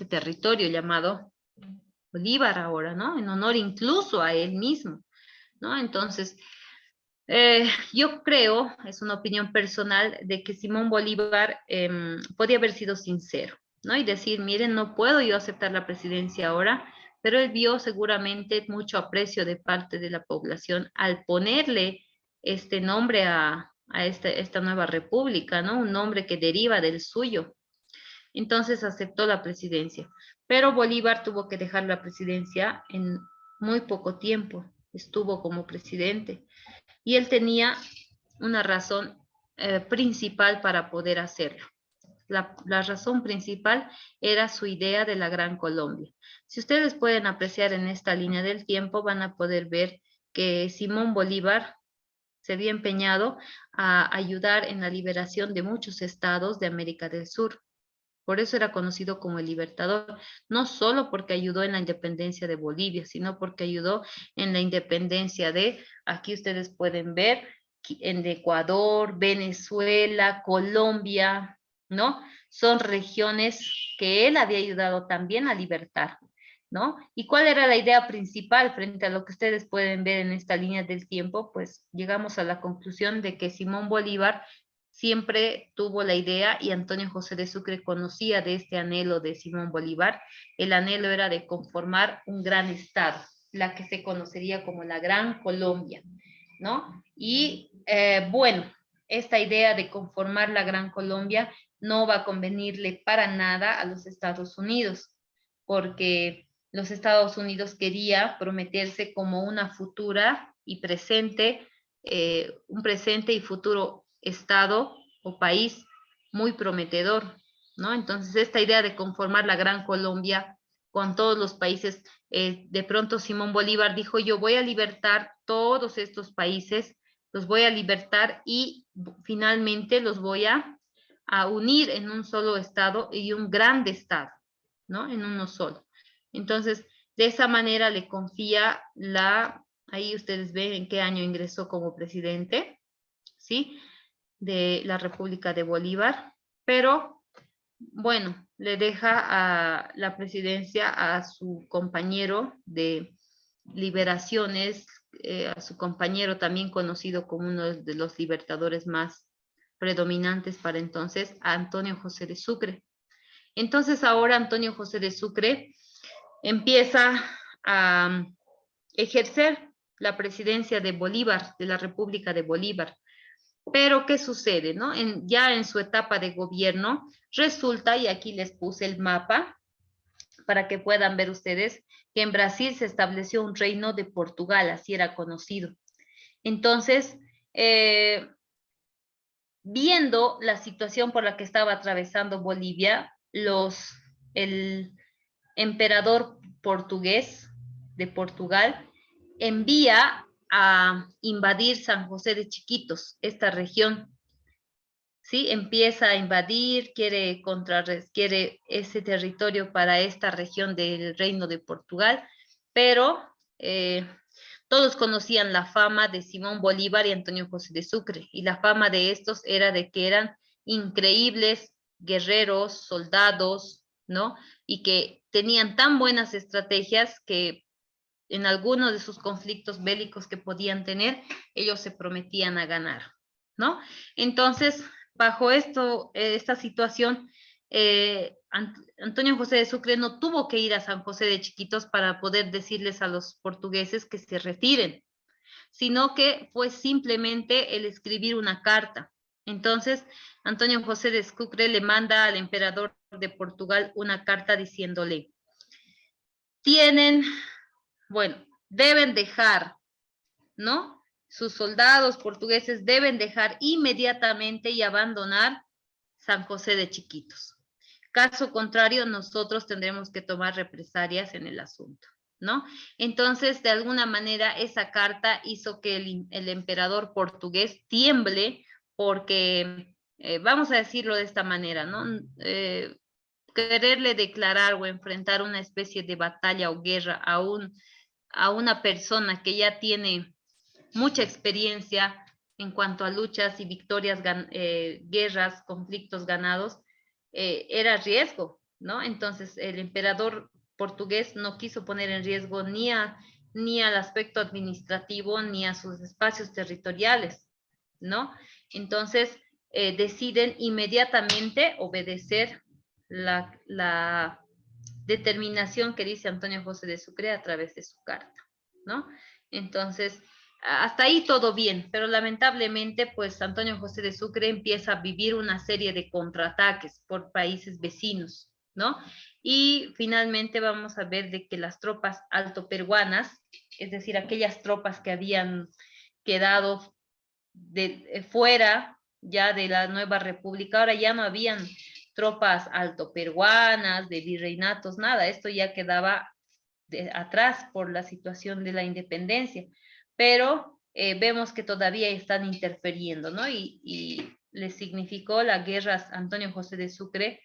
territorio llamado Bolívar ahora, ¿no? En honor incluso a él mismo, ¿no? Entonces, yo creo, es una opinión personal, de que Simón Bolívar podía haber sido sincero, ¿no? Y decir, miren, no puedo yo aceptar la presidencia ahora, pero él vio seguramente mucho aprecio de parte de la población al ponerle este nombre a esta nueva república, ¿no? Un nombre que deriva del suyo. Entonces aceptó la presidencia, pero Bolívar tuvo que dejar la presidencia en muy poco tiempo, estuvo como presidente. Y él tenía una razón principal para poder hacerlo. La razón principal era su idea de la Gran Colombia. Si ustedes pueden apreciar en esta línea del tiempo, van a poder ver que Simón Bolívar se había empeñado a ayudar en la liberación de muchos estados de América del Sur. Por eso era conocido como el Libertador, no solo porque ayudó en la independencia de Bolivia, sino porque ayudó en la independencia de, aquí ustedes pueden ver, en Ecuador, Venezuela, Colombia, ¿no? Son regiones que él había ayudado también a libertar, ¿no? ¿Y cuál era la idea principal frente a lo que ustedes pueden ver en esta línea del tiempo? Pues llegamos a la conclusión de que Simón Bolívar siempre tuvo la idea, y Antonio José de Sucre conocía de este anhelo de Simón Bolívar. El anhelo era de conformar un gran estado, la que se conocería como la Gran Colombia, ¿no? Y bueno, esta idea de conformar la Gran Colombia no va a convenirle para nada a los Estados Unidos, porque los Estados Unidos quería prometerse como una futura y presente, un presente y futuro estado o país muy prometedor, ¿no? Entonces, esta idea de conformar la Gran Colombia con todos los países, de pronto Simón Bolívar dijo, yo voy a libertar todos estos países, los voy a libertar y finalmente los voy a unir en un solo estado y un grande estado, ¿no? En uno solo. Entonces, de esa manera le confía ahí ustedes ven en qué año ingresó como presidente, ¿sí? De la República de Bolívar, pero bueno, le deja a la presidencia a su compañero de liberaciones, a su compañero también conocido como uno de los libertadores más predominantes para entonces, a Antonio José de Sucre. Entonces ahora Antonio José de Sucre empieza a ejercer la presidencia de Bolívar, de la República de Bolívar. Pero, ¿qué sucede, no? Ya en su etapa de gobierno, resulta, y aquí les puse el mapa, para que puedan ver ustedes, que en Brasil se estableció un reino de Portugal, así era conocido. Entonces, viendo la situación por la que estaba atravesando Bolivia, el emperador portugués de Portugal envía a invadir San José de Chiquitos, esta región. ¿Sí? Empieza a invadir, quiere ese territorio para esta región del Reino de Portugal, pero todos conocían la fama de Simón Bolívar y Antonio José de Sucre, y la fama de estos era de que eran increíbles guerreros, soldados, ¿no? Y que tenían tan buenas estrategias que en algunos de sus conflictos bélicos que podían tener, ellos se prometían a ganar, ¿no? Entonces, bajo esta situación, Antonio José de Sucre no tuvo que ir a San José de Chiquitos para poder decirles a los portugueses que se retiren, sino que fue simplemente el escribir una carta. Entonces, Antonio José de Sucre le manda al emperador de Portugal una carta diciéndole, bueno, deben dejar, ¿no? Sus soldados portugueses deben dejar inmediatamente y abandonar San José de Chiquitos. Caso contrario, nosotros tendremos que tomar represalias en el asunto, ¿no? Entonces, de alguna manera, esa carta hizo que el emperador portugués tiemble porque, vamos a decirlo de esta manera, ¿no? Quererle declarar o enfrentar una especie de batalla o guerra a una persona que ya tiene mucha experiencia en cuanto a luchas y victorias, guerras, conflictos ganados, era riesgo, ¿no? Entonces el emperador portugués no quiso poner en riesgo ni al aspecto administrativo ni a sus espacios territoriales, ¿no? Entonces deciden inmediatamente obedecer la determinación que dice Antonio José de Sucre a través de su carta, ¿no? Entonces, hasta ahí todo bien, pero lamentablemente, pues Antonio José de Sucre empieza a vivir una serie de contraataques por países vecinos, ¿no? Y finalmente vamos a ver de que las tropas altoperuanas, es decir, aquellas tropas que habían quedado fuera ya de la nueva república, ahora ya no habían tropas altoperuanas, de virreinatos, nada, esto ya quedaba atrás por la situación de la independencia, pero vemos que todavía están interfiriendo, ¿no? Y le significó la guerra a Antonio José de Sucre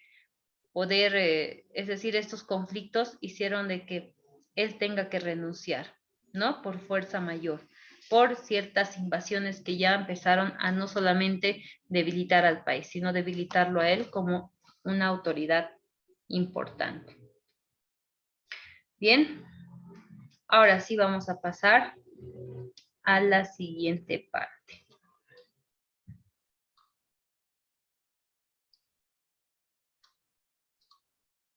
poder, es decir, estos conflictos hicieron de que él tenga que renunciar, ¿no? Por fuerza mayor, por ciertas invasiones que ya empezaron a no solamente debilitar al país, sino debilitarlo a él como una autoridad importante. Bien, ahora sí vamos a pasar a la siguiente parte.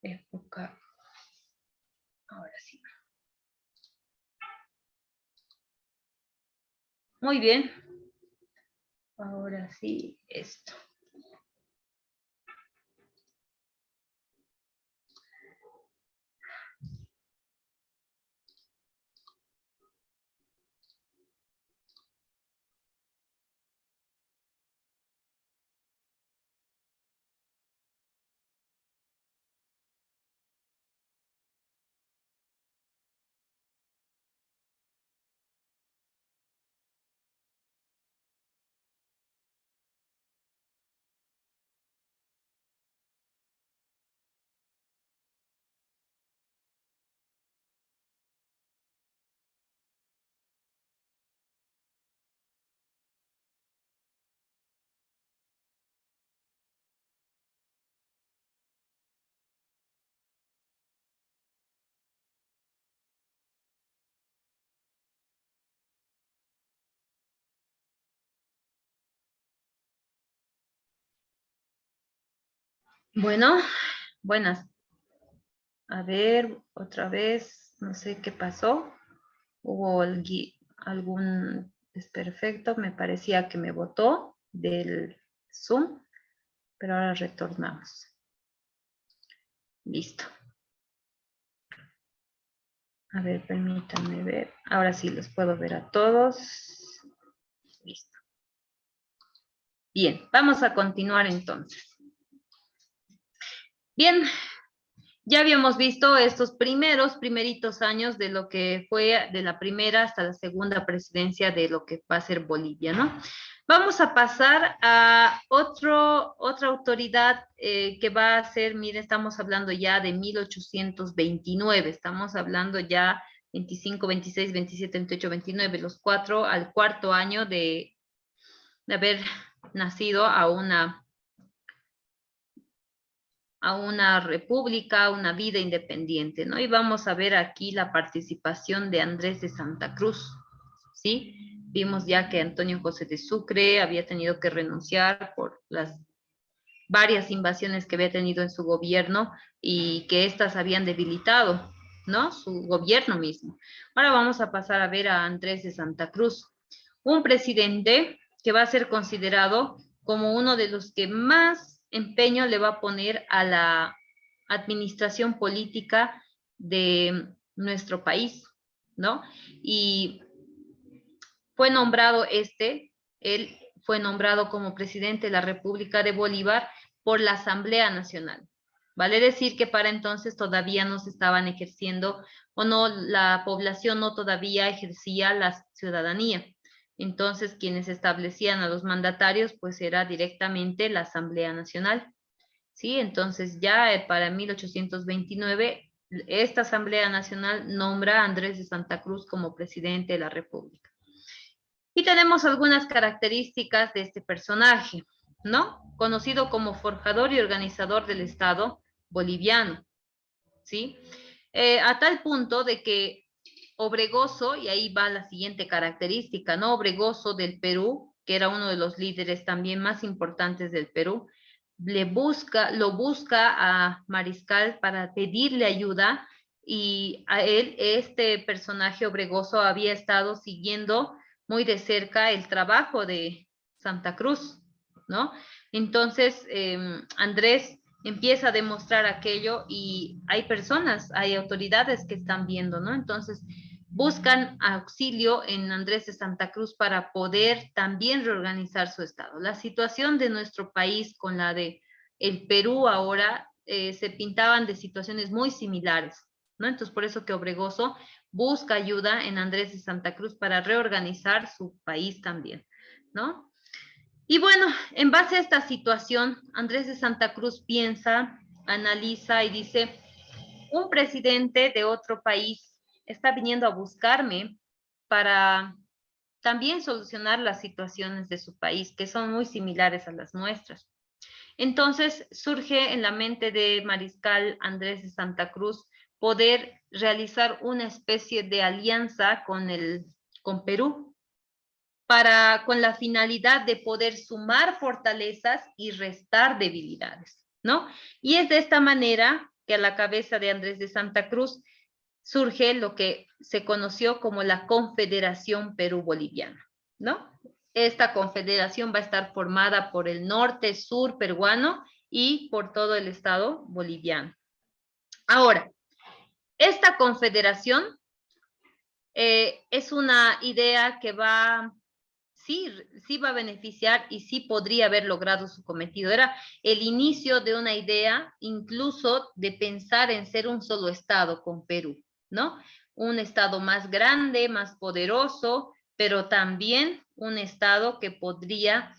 Época. Ahora sí. Muy bien. Ahora sí, esto. Bueno, buenas. A ver, otra vez, no sé qué pasó. Hubo algún desperfecto, me parecía que me botó del Zoom, pero ahora retornamos. Listo. A ver, permítanme ver. Ahora sí los puedo ver a todos. Listo. Bien, vamos a continuar entonces. Bien, ya habíamos visto estos primeritos años de lo que fue de la primera hasta la segunda presidencia de lo que va a ser Bolivia, ¿no? Vamos a pasar a otra autoridad que va a ser, mire, estamos hablando ya de 1829, estamos hablando ya 25, 26, 27, 28, 29, los cuatro al cuarto año de haber nacido a una república, una vida independiente, ¿no? Y vamos a ver aquí la participación de Andrés de Santa Cruz, ¿sí? Vimos ya que Antonio José de Sucre había tenido que renunciar por las varias invasiones que había tenido en su gobierno y que éstas habían debilitado, ¿no? Su gobierno mismo. Ahora vamos a pasar a ver a Andrés de Santa Cruz, un presidente que va a ser considerado como uno de los que más empeño le va a poner a la administración política de nuestro país, ¿no? Y fue nombrado él fue nombrado como presidente de la República de Bolívar por la Asamblea Nacional. Vale decir que para entonces todavía no se estaban ejerciendo o no, la población no todavía ejercía la ciudadanía. Entonces, quienes establecían a los mandatarios, pues era directamente la Asamblea Nacional. ¿Sí? Entonces, ya para 1829, esta Asamblea Nacional nombra a Andrés de Santa Cruz como presidente de la República. Y tenemos algunas características de este personaje, ¿no? Conocido como forjador y organizador del Estado boliviano, ¿sí? A tal punto de que Obregoso, y ahí va la siguiente característica, ¿no? Obregoso del Perú, que era uno de los líderes también más importantes del Perú, lo busca a Mariscal para pedirle ayuda y a él, este personaje Obregoso había estado siguiendo muy de cerca el trabajo de Santa Cruz, ¿no? Entonces, Andrés empieza a demostrar aquello y hay personas, hay autoridades que están viendo, ¿no? Entonces, buscan auxilio en Andrés de Santa Cruz para poder también reorganizar su estado. La situación de nuestro país con la de el Perú ahora se pintaban de situaciones muy similares, ¿no? Entonces, por eso que Obregoso busca ayuda en Andrés de Santa Cruz para reorganizar su país también, ¿no? Y bueno, en base a esta situación, Andrés de Santa Cruz piensa, analiza y dice, un presidente de otro país está viniendo a buscarme para también solucionar las situaciones de su país, que son muy similares a las nuestras. Entonces surge en la mente de Mariscal Andrés de Santa Cruz poder realizar una especie de alianza con Perú, con la finalidad de poder sumar fortalezas y restar debilidades, ¿no? Y es de esta manera que a la cabeza de Andrés de Santa Cruz surge lo que se conoció como la Confederación Perú-Boliviana, ¿no? Esta confederación va a estar formada por el norte, sur peruano y por todo el estado boliviano. Ahora, esta confederación es una idea que sí va a beneficiar y sí podría haber logrado su cometido. Era el inicio de una idea, incluso de pensar en ser un solo estado con Perú, ¿no? Un estado más grande, más poderoso, pero también un estado que podría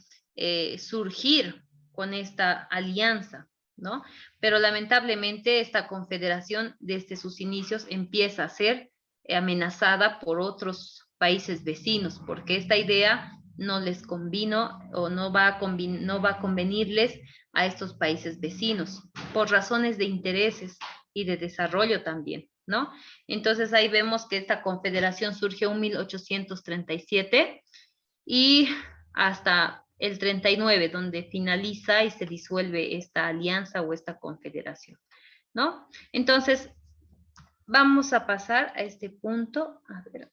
surgir con esta alianza, ¿no? Pero lamentablemente esta confederación desde sus inicios empieza a ser amenazada por otros países vecinos, porque esta idea no les convino o no va a convenirles a estos países vecinos, por razones de intereses y de desarrollo también, ¿no? Entonces ahí vemos que esta confederación surgió en 1837 y hasta el 39, donde finaliza y se disuelve esta alianza o esta confederación, ¿no? Entonces, vamos a pasar a este punto. A ver.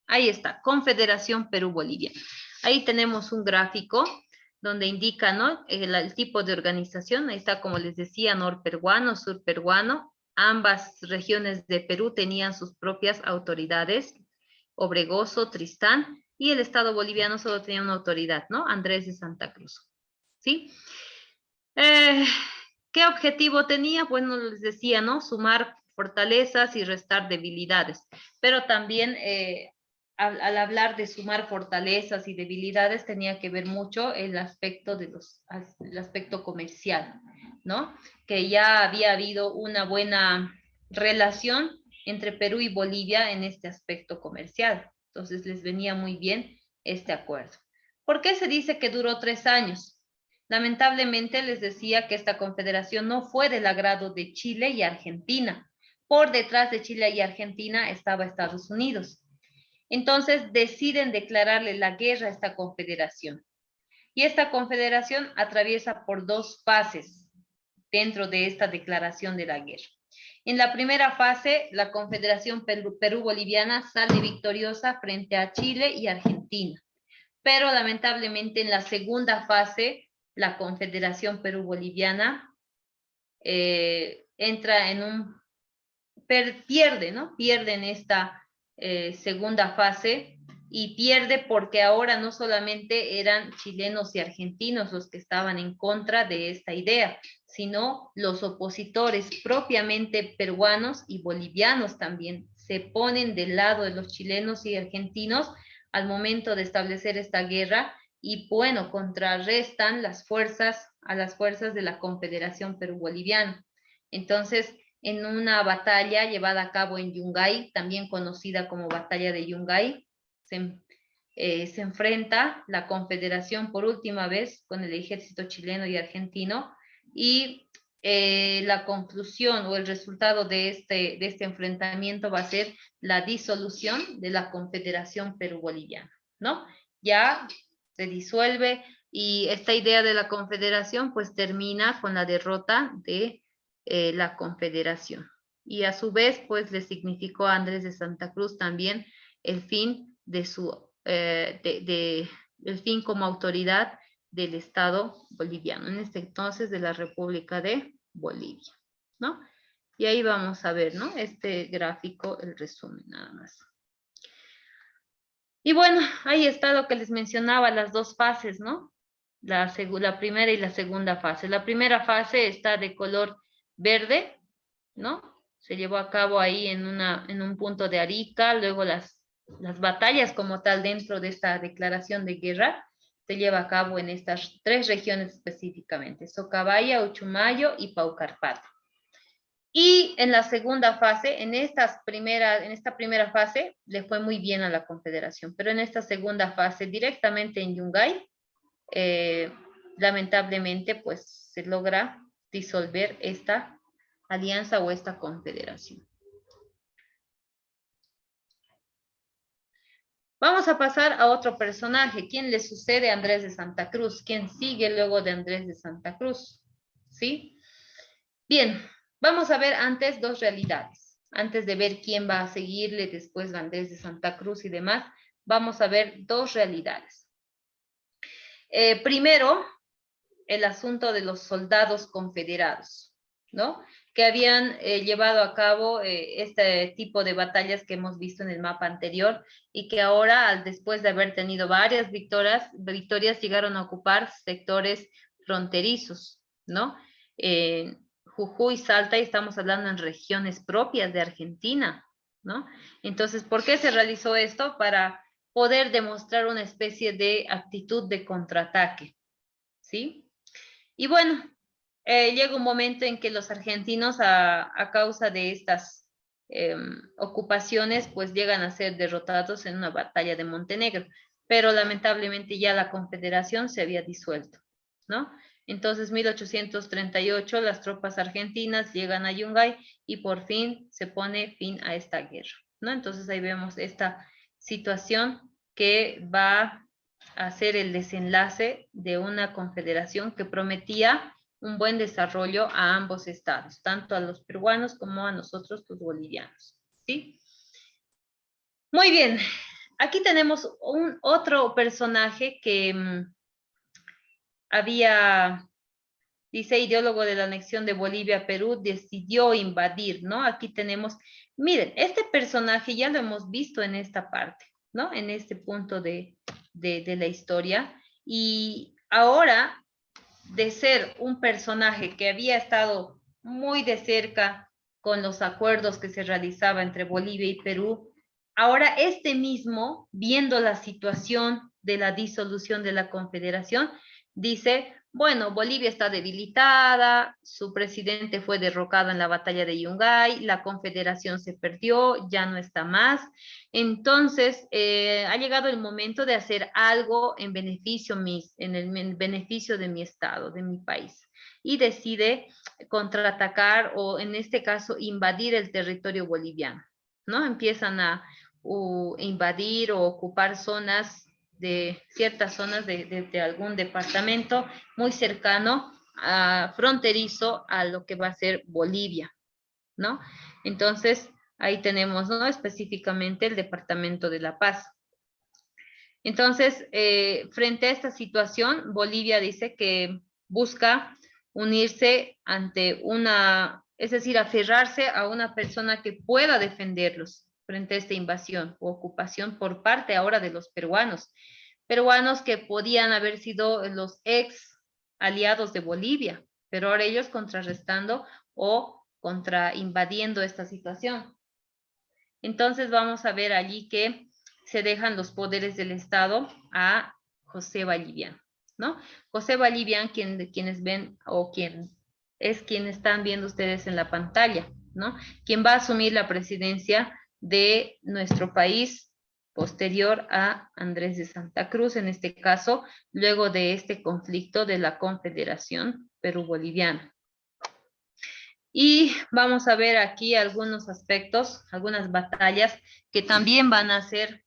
Ahí está, Confederación Perú-Bolivia. Ahí tenemos un gráfico donde indica, ¿no?, el tipo de organización. Ahí está, como les decía, norperuano, surperuano. Ambas regiones de Perú tenían sus propias autoridades, Obregoso, Tristán, y el Estado boliviano solo tenía una autoridad, ¿no?, Andrés de Santa Cruz. ¿Sí? ¿Qué objetivo tenía? Bueno, les decía, ¿no?, sumar fortalezas y restar debilidades, pero también al hablar de sumar fortalezas y debilidades tenía que ver mucho el aspecto el aspecto comercial, ¿no? Que ya había habido una buena relación entre Perú y Bolivia en este aspecto comercial. Entonces les venía muy bien este acuerdo. ¿Por qué se dice que duró 3 años? Lamentablemente les decía que esta confederación no fue del agrado de Chile y Argentina. Por detrás de Chile y Argentina estaba Estados Unidos. Entonces deciden declararle la guerra a esta confederación. Y esta confederación atraviesa por 2 fases dentro de esta declaración de la guerra. En la primera fase, la Confederación Perú-Boliviana sale victoriosa frente a Chile y Argentina. Pero lamentablemente en la segunda fase, la Confederación Perú-Boliviana entra en un... pierde, ¿no? Pierde en esta segunda fase y pierde porque ahora no solamente eran chilenos y argentinos los que estaban en contra de esta idea, sino los opositores propiamente peruanos y bolivianos también se ponen del lado de los chilenos y argentinos al momento de establecer esta guerra y, bueno, contrarrestan a las fuerzas de la Confederación Perú-Boliviana. Entonces, en una batalla llevada a cabo en Yungay, también conocida como Batalla de Yungay, se enfrenta la Confederación por última vez con el ejército chileno y argentino, y la conclusión o el resultado de este enfrentamiento va a ser la disolución de la Confederación Perú-Boliviana, ¿no? Ya se disuelve y esta idea de la confederación pues termina con la derrota de la confederación. Y a su vez, pues le significó a Andrés de Santa Cruz también el fin de el fin como autoridad del Estado boliviano, en este entonces de la República de Bolivia, ¿no? Y ahí vamos a ver, ¿no?, este gráfico, el resumen nada más. Y bueno, ahí está lo que les mencionaba, las 2 fases, ¿no? La primera y la segunda fase. La primera fase está de color verde, ¿no? Se llevó a cabo ahí en un punto de Arica, luego las batallas como tal dentro de esta declaración de guerra se lleva a cabo en estas 3 regiones específicamente, Socabaya, Uchumayo y Paucarpato. Y en la segunda fase, en esta primera fase, le fue muy bien a la Confederación, pero en esta segunda fase, directamente en Yungay, lamentablemente, pues se logra disolver esta alianza o esta confederación. Vamos a pasar a otro personaje. ¿Quién le sucede a Andrés de Santa Cruz? ¿Quién sigue luego de Andrés de Santa Cruz? ¿Sí? Bien, vamos a ver antes 2 realidades. Antes de ver quién va a seguirle después de Andrés de Santa Cruz y demás, vamos a ver 2 realidades. Primero, el asunto de los soldados confederados, ¿no?, que habían llevado a cabo este tipo de batallas que hemos visto en el mapa anterior y que ahora, después de haber tenido varias victorias llegaron a ocupar sectores fronterizos, ¿no? Jujuy, Salta, y estamos hablando en regiones propias de Argentina, ¿no? Entonces, ¿por qué se realizó esto? Para poder demostrar una especie de actitud de contraataque, ¿sí? Y bueno, llega un momento en que los argentinos, a causa de estas ocupaciones, pues llegan a ser derrotados en una batalla de Montenegro, pero lamentablemente ya la confederación se había disuelto, ¿no? Entonces, 1838, las tropas argentinas llegan a Yungay y por fin se pone fin a esta guerra, ¿no? Entonces ahí vemos esta situación que va hacer el desenlace de una confederación que prometía un buen desarrollo a ambos estados, tanto a los peruanos como a nosotros los bolivianos, ¿sí? Muy bien, aquí tenemos otro personaje que dice, ideólogo de la anexión de Bolivia a Perú, decidió invadir, ¿no? Aquí tenemos, miren, este personaje ya lo hemos visto en esta parte, ¿no? En este punto de la historia. Y ahora, de ser un personaje que había estado muy de cerca con los acuerdos que se realizaban entre Bolivia y Perú, ahora este mismo, viendo la situación de la disolución de la Confederación, dice, bueno, Bolivia está debilitada, su presidente fue derrocado en la batalla de Yungay, la confederación se perdió, ya no está más. Entonces, ha llegado el momento de hacer algo en beneficio, en beneficio de mi estado, de mi país. Y decide contraatacar o, en este caso, invadir el territorio boliviano, ¿no? Empiezan a invadir o ocupar zonas ciertas zonas de algún departamento muy cercano, fronterizo a lo que va a ser Bolivia, ¿no? Entonces, ahí tenemos, ¿no? Específicamente el departamento de La Paz. Entonces, frente a esta situación, Bolivia dice que busca unirse ante es decir, aferrarse a una persona que pueda defenderlos frente a esta invasión o ocupación por parte ahora de los peruanos que podían haber sido los ex aliados de Bolivia, pero ahora ellos contrarrestando o contra invadiendo esta situación. Entonces vamos a ver allí que se dejan los poderes del Estado a José Vallivian, ¿no? José Vallivian, quienes ven o quien están viendo ustedes en la pantalla, ¿no? Quien va a asumir la presidencia de nuestro país posterior a Andrés de Santa Cruz, en este caso, luego de este conflicto de la Confederación Perú-Boliviana. Y vamos a ver aquí algunos aspectos, algunas batallas que también van a ser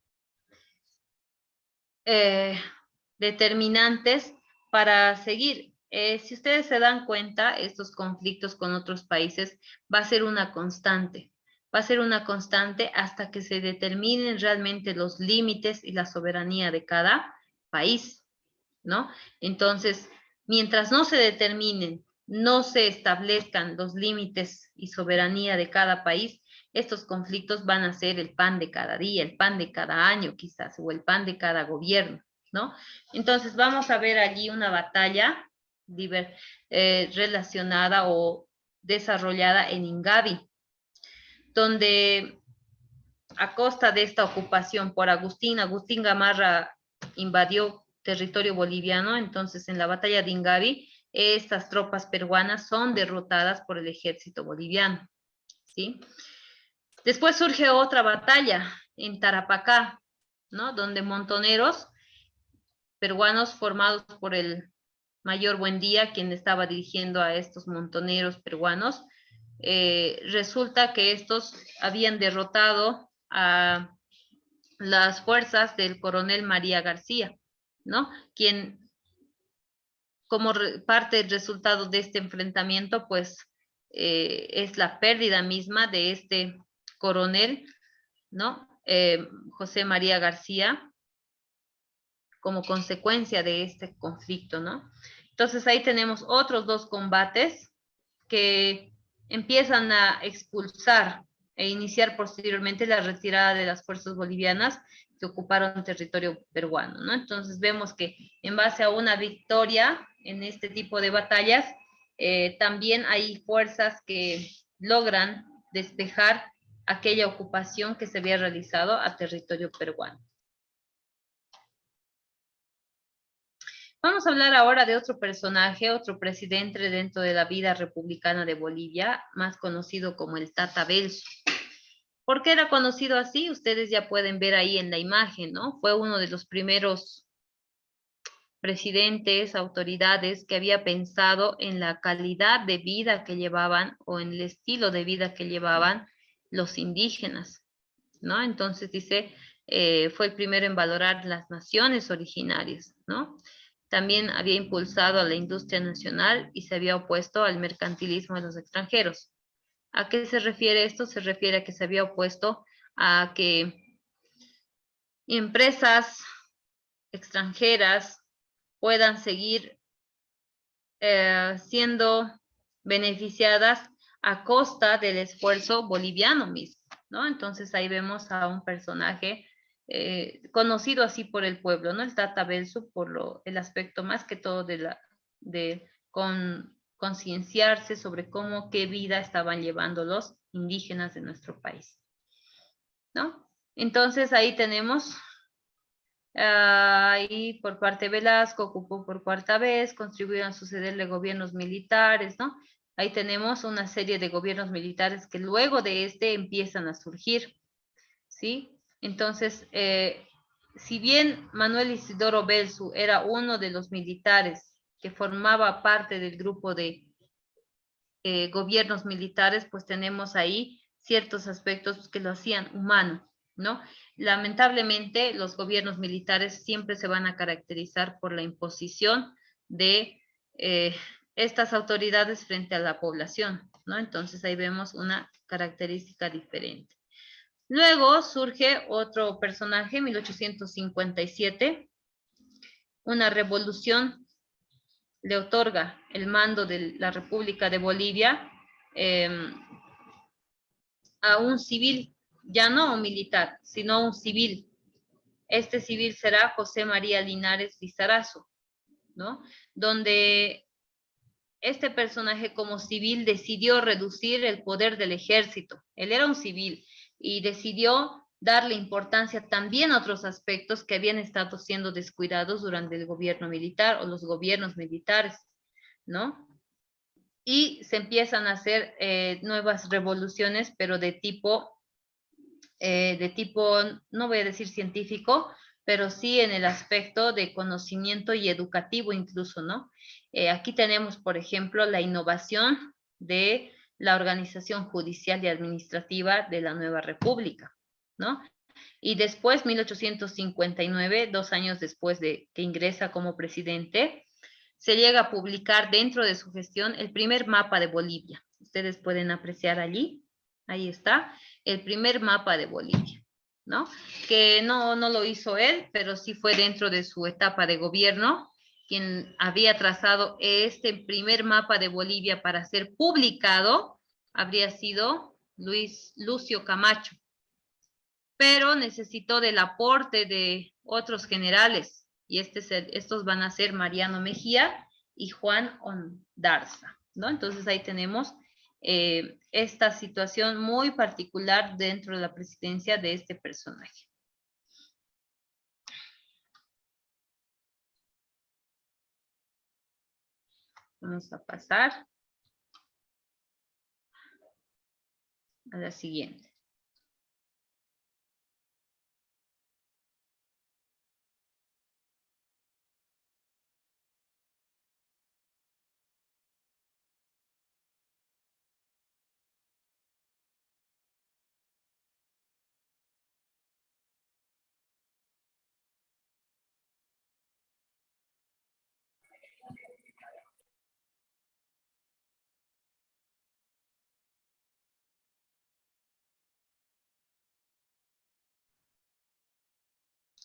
determinantes para seguir. Si ustedes se dan cuenta, estos conflictos con otros países va a ser una constante. Va a ser una constante hasta que se determinen realmente los límites y la soberanía de cada país, ¿no? Entonces, mientras no se determinen, no se establezcan los límites y soberanía de cada país, estos conflictos van a ser el pan de cada día, el pan de cada año quizás, o el pan de cada gobierno, ¿no? Entonces vamos a ver allí una batalla relacionada o desarrollada en Ingavi, donde a costa de esta ocupación por Agustín Gamarra invadió territorio boliviano. Entonces en la batalla de Ingavi, estas tropas peruanas son derrotadas por el ejército boliviano, ¿sí? Después surge otra batalla en Tarapacá, ¿no? Donde montoneros peruanos formados por el mayor Buendía, quien estaba dirigiendo a estos montoneros peruanos, resulta que estos habían derrotado a las fuerzas del coronel María García, ¿no? Quien, como parte del resultado de este enfrentamiento, pues es la pérdida misma de este coronel, ¿no? José María García, como consecuencia de este conflicto, ¿no? Entonces ahí tenemos otros dos combates que empiezan a expulsar e iniciar posteriormente la retirada de las fuerzas bolivianas que ocuparon territorio peruano, ¿no? Entonces vemos que en base a una victoria en este tipo de batallas, también hay fuerzas que logran despejar aquella ocupación que se había realizado a territorio peruano. Vamos a hablar ahora de otro personaje, otro presidente dentro de la vida republicana de Bolivia, más conocido como el Tata Belso. ¿Por qué era conocido así? Ustedes ya pueden ver ahí en la imagen, ¿no? Fue uno de los primeros presidentes, autoridades que había pensado en la calidad de vida que llevaban o en el estilo de vida que llevaban los indígenas, ¿no? Entonces dice, fue el primero en valorar las naciones originarias, ¿no? también había impulsado a la industria nacional y se había opuesto al mercantilismo de los extranjeros. ¿A qué se refiere esto? Se refiere a que se había opuesto a que empresas extranjeras puedan seguir siendo beneficiadas a costa del esfuerzo boliviano mismo, ¿no? Entonces ahí vemos a un personaje conocido así por el pueblo, ¿no? El Tata Belsu por el aspecto más que todo de concienciarse sobre qué vida estaban llevando los indígenas de nuestro país, ¿no? Entonces ahí tenemos ahí por parte de Velasco, ocupó por cuarta vez, contribuyó a sucederle gobiernos militares, ¿no? Ahí tenemos una serie de gobiernos militares que luego de este empiezan a surgir, ¿sí? Entonces, si bien Manuel Isidoro Belsu era uno de los militares que formaba parte del grupo de gobiernos militares, pues tenemos ahí ciertos aspectos que lo hacían humano, ¿no? Lamentablemente, los gobiernos militares siempre se van a caracterizar por la imposición de estas autoridades frente a la población, ¿no? Entonces ahí vemos una característica diferente. Luego surge otro personaje, 1857, una revolución le otorga el mando de la República de Bolivia a un civil, ya no un militar, sino un civil. Este civil será José María Linares Lizarazo, ¿no? Donde este personaje como civil decidió reducir el poder del ejército. Él era un civil y decidió darle importancia también a otros aspectos que habían estado siendo descuidados durante el gobierno militar o los gobiernos militares, ¿no? Y se empiezan a hacer nuevas revoluciones, pero de tipo, no voy a decir científico, pero sí en el aspecto de conocimiento y educativo incluso, ¿no? Aquí tenemos, por ejemplo, la innovación de la organización judicial y administrativa de la nueva república, ¿no? Y después, 1859, 2 años después de que ingresa como presidente, se llega a publicar dentro de su gestión el primer mapa de Bolivia. Ustedes pueden apreciar allí, ahí está, el primer mapa de Bolivia, ¿no? Que no lo hizo él, pero sí fue dentro de su etapa de gobierno, quien había trazado este primer mapa de Bolivia para ser publicado, habría sido Lucio Camacho, pero necesitó del aporte de otros generales, y estos van a ser Mariano Mejía y Juan Ondarza, ¿no? Entonces ahí tenemos esta situación muy particular dentro de la presidencia de este personaje. Vamos a pasar a la siguiente.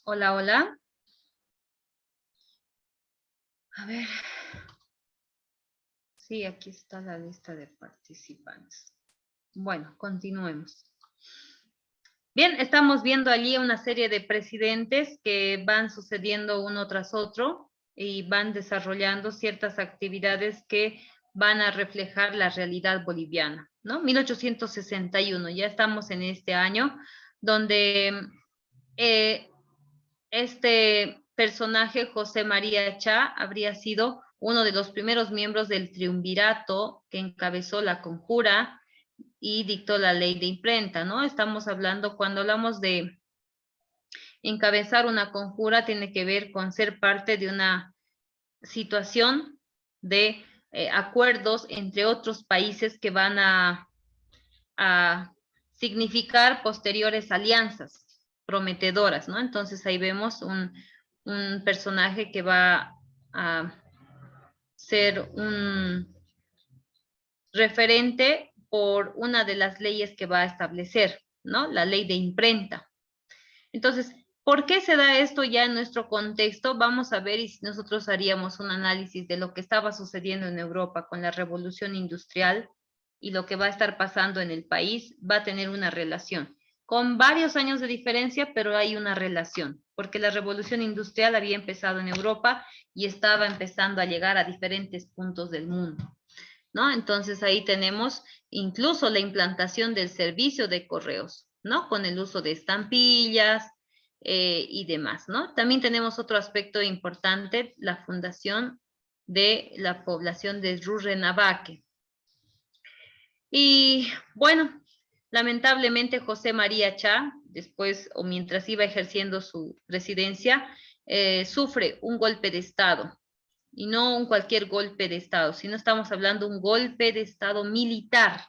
Hola, hola. A ver. Sí, aquí está la lista de participantes. Bueno, continuemos. Bien, estamos viendo allí una serie de presidentes que van sucediendo uno tras otro y van desarrollando ciertas actividades que van a reflejar la realidad boliviana, ¿no? 1861, ya estamos en este año donde este personaje, José María Chá, habría sido uno de los primeros miembros del triunvirato que encabezó la conjura y dictó la ley de imprenta, ¿no? Estamos hablando, cuando hablamos de encabezar una conjura, tiene que ver con ser parte de una situación de acuerdos entre otros países que van a significar posteriores alianzas prometedoras, ¿no? Entonces ahí vemos un personaje que va a ser un referente por una de las leyes que va a establecer, ¿no? La ley de imprenta. Entonces, ¿por qué se da esto ya en nuestro contexto? Vamos a ver y si nosotros haríamos un análisis de lo que estaba sucediendo en Europa con la revolución industrial y lo que va a estar pasando en el país, va a tener una relación. Con varios años de diferencia, pero hay una relación, porque la revolución industrial había empezado en Europa y estaba empezando a llegar a diferentes puntos del mundo, ¿no? Entonces ahí tenemos incluso la implantación del servicio de correos, ¿no? Con el uso de estampillas y demás, ¿no? También tenemos otro aspecto importante, la fundación de la población de Rurrenabaque. Y bueno, lamentablemente José María Chá, después o mientras iba ejerciendo su presidencia, sufre un golpe de Estado, y no un cualquier golpe de Estado, sino estamos hablando de un golpe de Estado militar,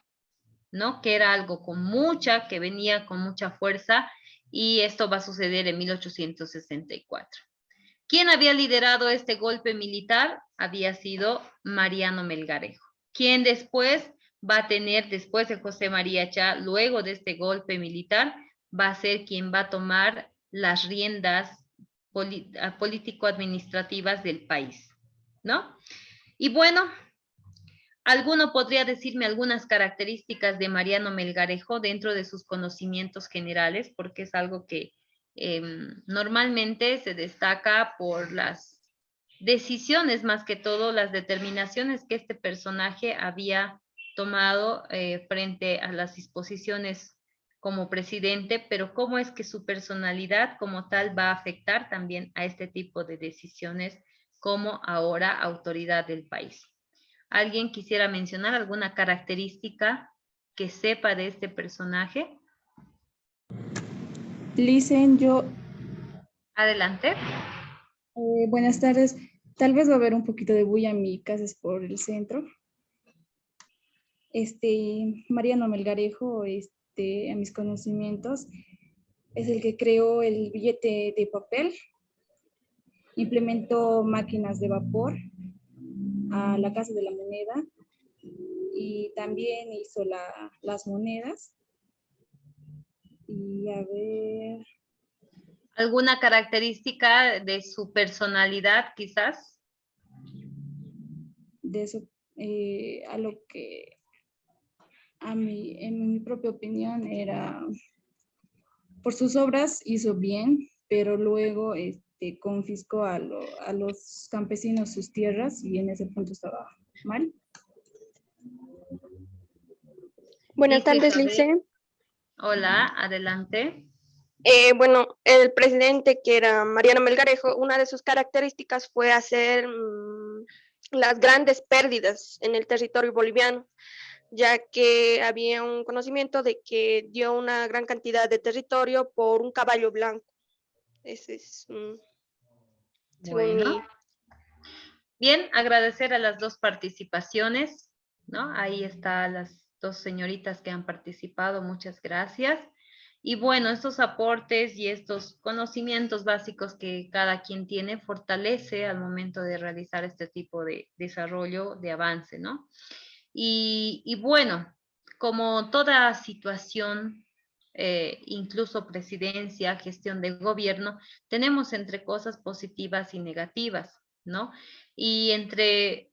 ¿no? Que era algo que venía con mucha fuerza, y esto va a suceder en 1864. ¿Quién había liderado este golpe militar? Había sido Mariano Melgarejo, quien después va a tener, después de José María Chá, luego de este golpe militar, va a ser quien va a tomar las riendas político-administrativas del país, ¿no? Y bueno, ¿alguno podría decirme algunas características de Mariano Melgarejo dentro de sus conocimientos generales? Porque es algo que normalmente se destaca por las decisiones, más que todo las determinaciones que este personaje había tomado frente a las disposiciones como presidente, pero cómo es que su personalidad como tal va a afectar también a este tipo de decisiones como ahora autoridad del país. ¿Alguien quisiera mencionar alguna característica que sepa de este personaje? Licen, yo, Adelante. buenas tardes. Tal vez va a haber un poquito de bulla en mi casa, es por el centro. Mariano Melgarejo, a mis conocimientos, es el que creó el billete de papel, implementó máquinas de vapor a la Casa de la Moneda y también hizo las monedas. Y a ver, ¿Alguna característica de su personalidad, quizás? de eso, a lo que en mi propia opinión era, por sus obras hizo bien, pero luego confiscó a los campesinos sus tierras y en ese punto estaba mal. Buenas Listo, tardes, Isabel. Lice. Hola, adelante. Bueno, el presidente, que era Mariano Melgarejo, una de sus características fue hacer las grandes pérdidas en el territorio boliviano, ya que había un conocimiento de que dio una gran cantidad de territorio por un caballo blanco. Ese es, según mi... Bueno, bien, agradecer a las dos participaciones, ¿no? Ahí están las dos señoritas que han participado, muchas gracias. Y bueno, estos aportes y estos conocimientos básicos que cada quien tiene fortalece al momento de realizar este tipo de desarrollo, de avance, ¿no? Y bueno, como toda situación, incluso presidencia, gestión de gobierno, tenemos entre cosas positivas y negativas, ¿no? Y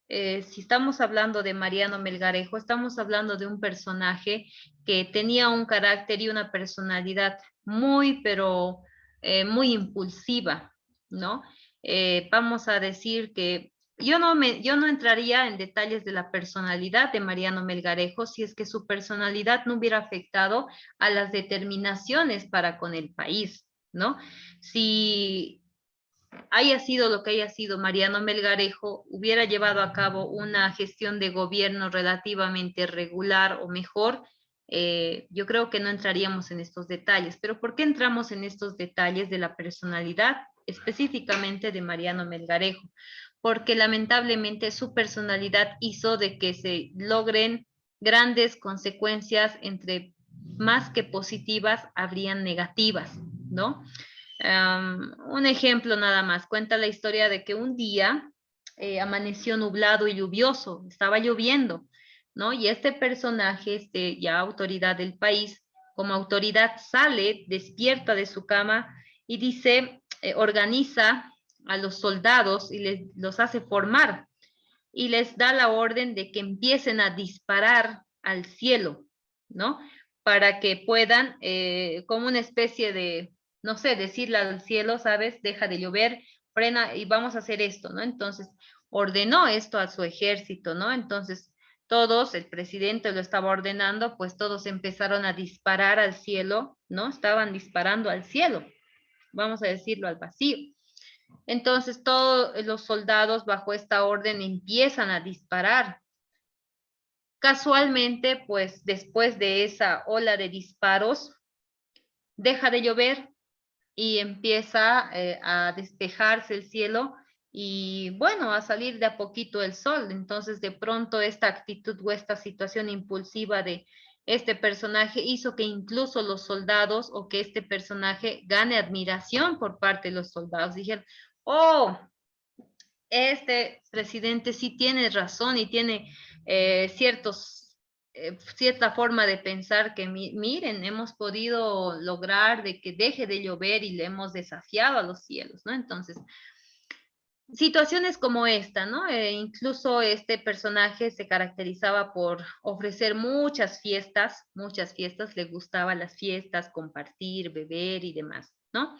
si estamos hablando de Mariano Melgarejo, estamos hablando de un personaje que tenía un carácter y una personalidad muy, pero muy impulsiva, ¿no? Vamos a decir que yo no entraría en detalles de la personalidad de Mariano Melgarejo si es que su personalidad no hubiera afectado a las determinaciones para con el país, ¿no? Si haya sido lo que haya sido Mariano Melgarejo, hubiera llevado a cabo una gestión de gobierno relativamente regular o mejor, yo creo que no entraríamos en estos detalles. Pero ¿por qué entramos en estos detalles de la personalidad específicamente de Mariano Melgarejo? Porque lamentablemente su personalidad hizo de que se logren grandes consecuencias, entre más que positivas, habrían negativas, ¿no? Un ejemplo nada más, cuenta la historia de que un día amaneció nublado y lluvioso, estaba lloviendo, ¿no? Y este personaje, ya autoridad del país, como autoridad sale, despierta de su cama y dice, organiza a los soldados y los hace formar y les da la orden de que empiecen a disparar al cielo, ¿no? Para que puedan, como una especie de, no sé, decirle al cielo, ¿sabes? Deja de llover, frena y vamos a hacer esto, ¿no? Entonces, ordenó esto a su ejército, ¿no? Entonces, todos, el presidente lo estaba ordenando, pues todos empezaron a disparar al cielo, ¿no? Estaban disparando al cielo, vamos a decirlo al vacío. Entonces todos los soldados bajo esta orden empiezan a disparar. Casualmente, pues después de esa ola de disparos, deja de llover y empieza a despejarse el cielo y bueno, a salir de a poquito el sol. Entonces de pronto esta actitud o esta situación impulsiva de este personaje hizo que incluso los soldados o que este personaje gane admiración por parte de los soldados. Dijeron, oh, este presidente sí tiene razón y tiene cierta forma de pensar que miren, hemos podido lograr de que deje de llover y le hemos desafiado a los cielos, ¿no? Entonces, situaciones como esta, ¿no? Incluso este personaje se caracterizaba por ofrecer muchas fiestas, le gustaban las fiestas, compartir, beber y demás, ¿no?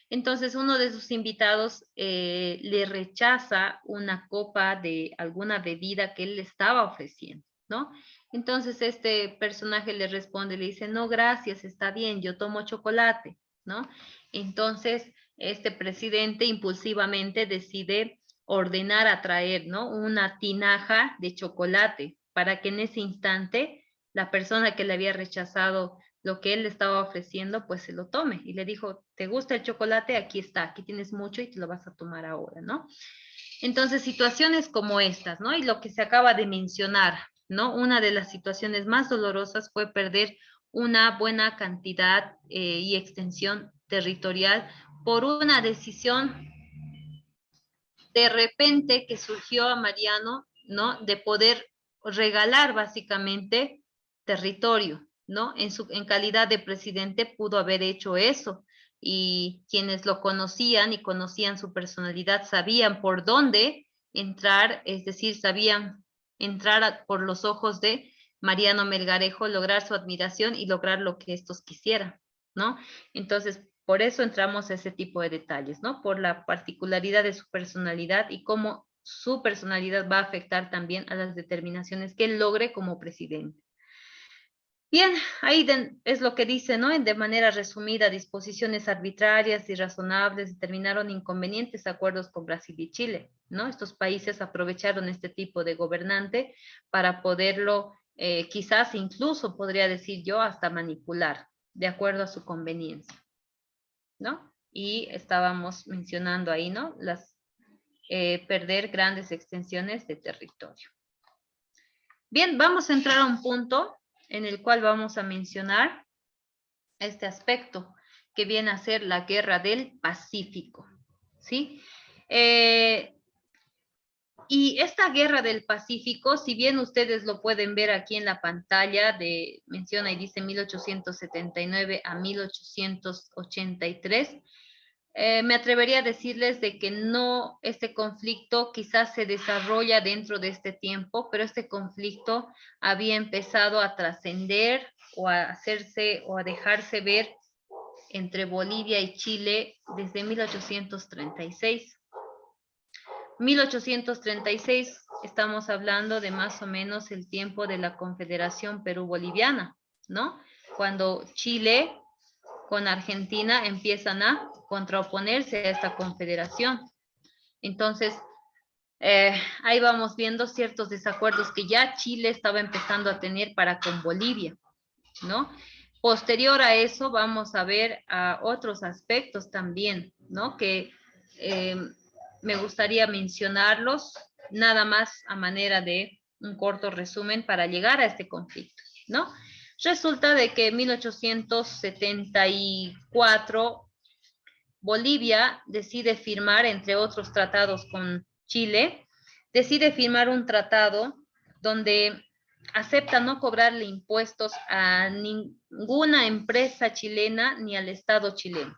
Entonces uno de sus invitados le rechaza una copa de alguna bebida que él le estaba ofreciendo, ¿no? Entonces este personaje le responde, le dice, no, gracias, está bien, yo tomo chocolate, ¿no? Entonces este presidente impulsivamente decide ordenar a traer, ¿no? Una tinaja de chocolate para que en ese instante la persona que le había rechazado lo que él le estaba ofreciendo, pues se lo tome. Y le dijo, ¿te gusta el chocolate? Aquí está, aquí tienes mucho y te lo vas a tomar ahora, ¿no? Entonces, situaciones como estas, ¿no? Y lo que se acaba de mencionar, ¿no? Una de las situaciones más dolorosas fue perder una buena cantidad y extensión territorial por una decisión de repente que surgió a Mariano, ¿no? De poder regalar básicamente territorio, ¿no? En calidad de presidente pudo haber hecho eso y quienes lo conocían y conocían su personalidad sabían por dónde entrar, es decir, sabían entrar por los ojos de Mariano Melgarejo, lograr su admiración y lograr lo que estos quisieran, ¿no? Entonces, por eso entramos a ese tipo de detalles, ¿no? Por la particularidad de su personalidad y cómo su personalidad va a afectar también a las determinaciones que él logre como presidente. Bien, ahí es lo que dice, ¿no? De manera resumida, disposiciones arbitrarias y razonables determinaron inconvenientes acuerdos con Brasil y Chile, ¿no? Estos países aprovecharon este tipo de gobernante para poderlo, quizás incluso podría decir yo, hasta manipular, de acuerdo a su conveniencia, ¿no? Y estábamos mencionando ahí, ¿no? Perder grandes extensiones de territorio. Bien, vamos a entrar a un punto en el cual vamos a mencionar este aspecto que viene a ser la Guerra del Pacífico, ¿sí? Y esta Guerra del Pacífico, si bien ustedes lo pueden ver aquí en la pantalla, menciona y dice 1879 a 1883, me atrevería a decirles de que no, este conflicto quizás se desarrolla dentro de este tiempo, pero este conflicto había empezado a trascender o a hacerse o a dejarse ver entre Bolivia y Chile desde 1836. 1836, estamos hablando de más o menos el tiempo de la Confederación Perú-Boliviana, ¿no? Cuando Chile con Argentina empiezan a contraoponerse a esta confederación. Entonces, ahí vamos viendo ciertos desacuerdos que ya Chile estaba empezando a tener para con Bolivia, ¿no? Posterior a eso vamos a ver a otros aspectos también, ¿no? Que me gustaría mencionarlos nada más a manera de un corto resumen para llegar a este conflicto, ¿no? Resulta de que en 1874 Bolivia decide firmar, entre otros tratados con Chile, decide firmar un tratado donde acepta no cobrarle impuestos a ninguna empresa chilena ni al Estado chileno.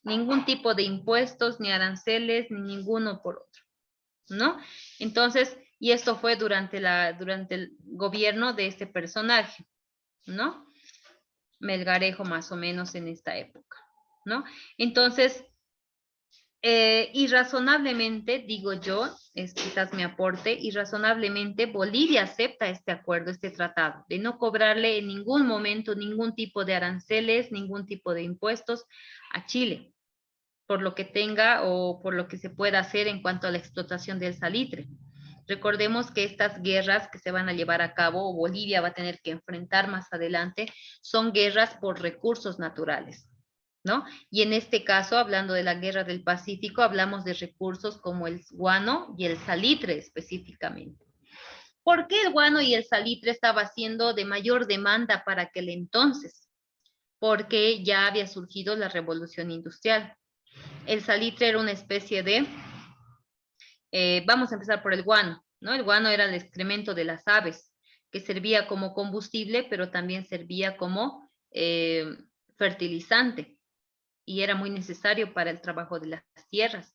Ningún tipo de impuestos, ni aranceles, ni ninguno por otro, ¿no? Entonces, y esto fue durante el gobierno de este personaje, ¿no? Melgarejo, más o menos en esta época, ¿no? Entonces, irrazonablemente, digo yo, es quizás mi aporte, irrazonablemente Bolivia acepta este acuerdo, este tratado, de no cobrarle en ningún momento ningún tipo de aranceles, ningún tipo de impuestos a Chile, por lo que tenga o por lo que se pueda hacer en cuanto a la explotación del salitre. Recordemos que estas guerras que se van a llevar a cabo, o Bolivia va a tener que enfrentar más adelante, son guerras por recursos naturales, ¿no? Y en este caso, hablando de la Guerra del Pacífico, hablamos de recursos como el guano y el salitre específicamente. ¿Por qué el guano y el salitre estaba siendo de mayor demanda para aquel entonces? Porque ya había surgido la revolución industrial. El salitre era una especie de, vamos a empezar por el guano, ¿no? El guano era el excremento de las aves, que servía como combustible, pero también servía como fertilizante, y era muy necesario para el trabajo de las tierras.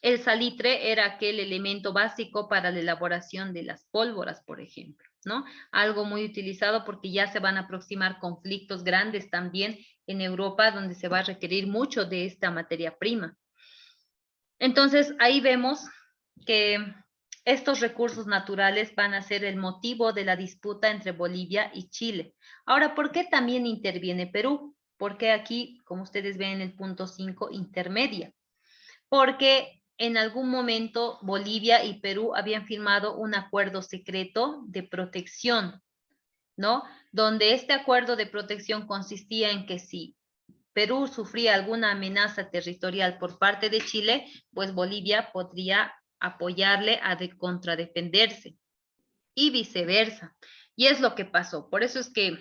El salitre era aquel elemento básico para la elaboración de las pólvoras, por ejemplo, ¿no? Algo muy utilizado porque ya se van a aproximar conflictos grandes también en Europa, donde se va a requerir mucho de esta materia prima. Entonces, ahí vemos que estos recursos naturales van a ser el motivo de la disputa entre Bolivia y Chile. Ahora, ¿por qué también interviene Perú? Porque aquí, como ustedes ven en el punto 5, intermedia. Porque en algún momento Bolivia y Perú habían firmado un acuerdo secreto de protección, ¿no? Donde este acuerdo de protección consistía en que si Perú sufría alguna amenaza territorial por parte de Chile, pues Bolivia podría apoyarle a contradefenderse y viceversa. Y es lo que pasó. Por eso es que,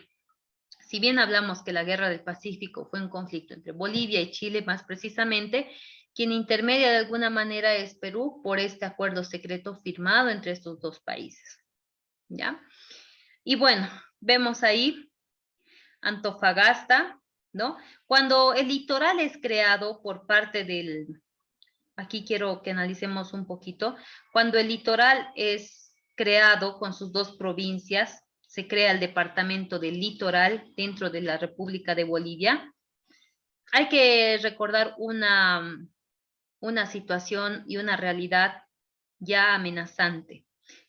si bien hablamos que la Guerra del Pacífico fue un conflicto entre Bolivia y Chile, más precisamente, quien intermedia de alguna manera es Perú por este acuerdo secreto firmado entre estos dos países, ¿ya? Y bueno, vemos ahí Antofagasta, ¿no? Cuando el litoral es creado por parte del, aquí quiero que analicemos un poquito, cuando el litoral es creado con sus dos provincias, se crea el departamento del litoral dentro de la República de Bolivia. Hay que recordar una situación y una realidad ya amenazante,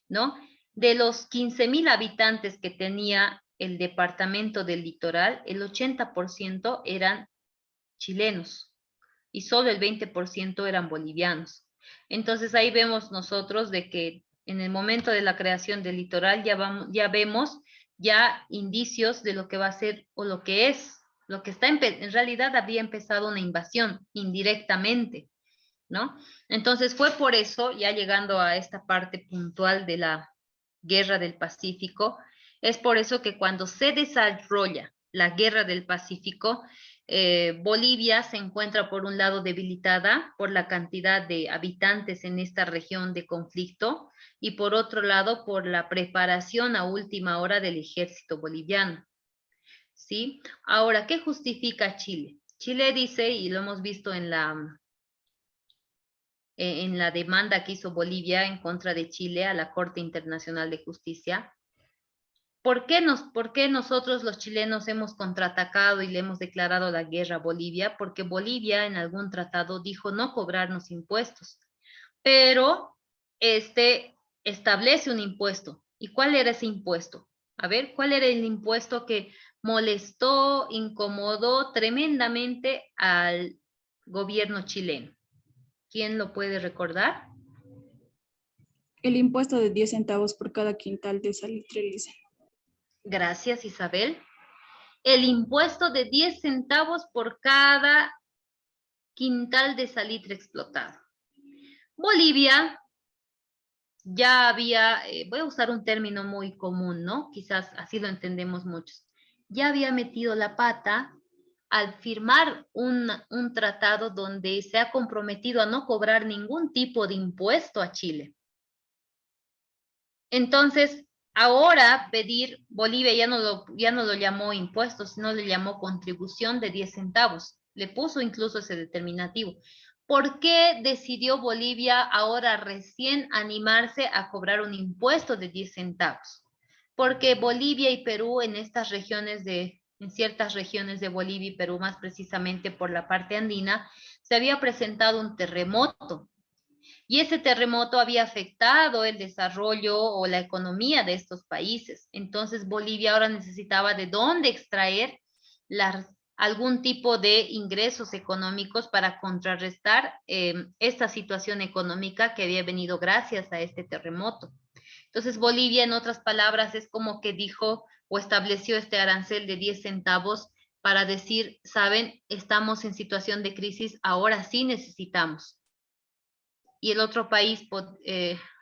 ¿no? De los 15,000 habitantes que tenía el departamento del litoral, el 80% eran chilenos y solo el 20% eran bolivianos. Entonces ahí vemos nosotros de que en el momento de la creación del litoral ya vemos ya indicios de lo que va a ser o lo que es, lo que está en realidad había empezado una invasión indirectamente, ¿no? Entonces fue por eso, ya llegando a esta parte puntual de la Guerra del Pacífico, es por eso que cuando se desarrolla la Guerra del Pacífico, Bolivia se encuentra por un lado debilitada por la cantidad de habitantes en esta región de conflicto y por otro lado por la preparación a última hora del ejército boliviano, ¿sí? Ahora, ¿qué justifica Chile? Chile dice, y lo hemos visto en la demanda que hizo Bolivia en contra de Chile a la Corte Internacional de Justicia. ¿Por qué nosotros los chilenos hemos contraatacado y le hemos declarado la guerra a Bolivia? Porque Bolivia en algún tratado dijo no cobrarnos impuestos, pero establece un impuesto. ¿Y cuál era ese impuesto? A ver, ¿cuál era el impuesto que molestó, incomodó tremendamente al gobierno chileno? ¿Quién lo puede recordar? El impuesto de 10 centavos por cada quintal de salitre lisa. Gracias, Isabel. El impuesto de 10 centavos por cada quintal de salitre explotado. Bolivia ya había, voy a usar un término muy común, ¿no? Quizás así lo entendemos muchos. Ya había metido la pata al firmar un tratado donde se ha comprometido a no cobrar ningún tipo de impuesto a Chile. Entonces, ahora pedir, Bolivia ya no lo llamó impuestos, sino le llamó contribución de 10 centavos. Le puso incluso ese determinativo. ¿Por qué decidió Bolivia ahora recién animarse a cobrar un impuesto de 10 centavos? Porque Bolivia y Perú en ciertas regiones de Bolivia y Perú, más precisamente por la parte andina, se había presentado un terremoto. Y ese terremoto había afectado el desarrollo o la economía de estos países. Entonces Bolivia ahora necesitaba de dónde extraer algún tipo de ingresos económicos para contrarrestar esta situación económica que había venido gracias a este terremoto. Entonces Bolivia, en otras palabras, es como que dijo o estableció este arancel de 10 centavos para decir, saben, estamos en situación de crisis, ahora sí necesitamos. Y el otro país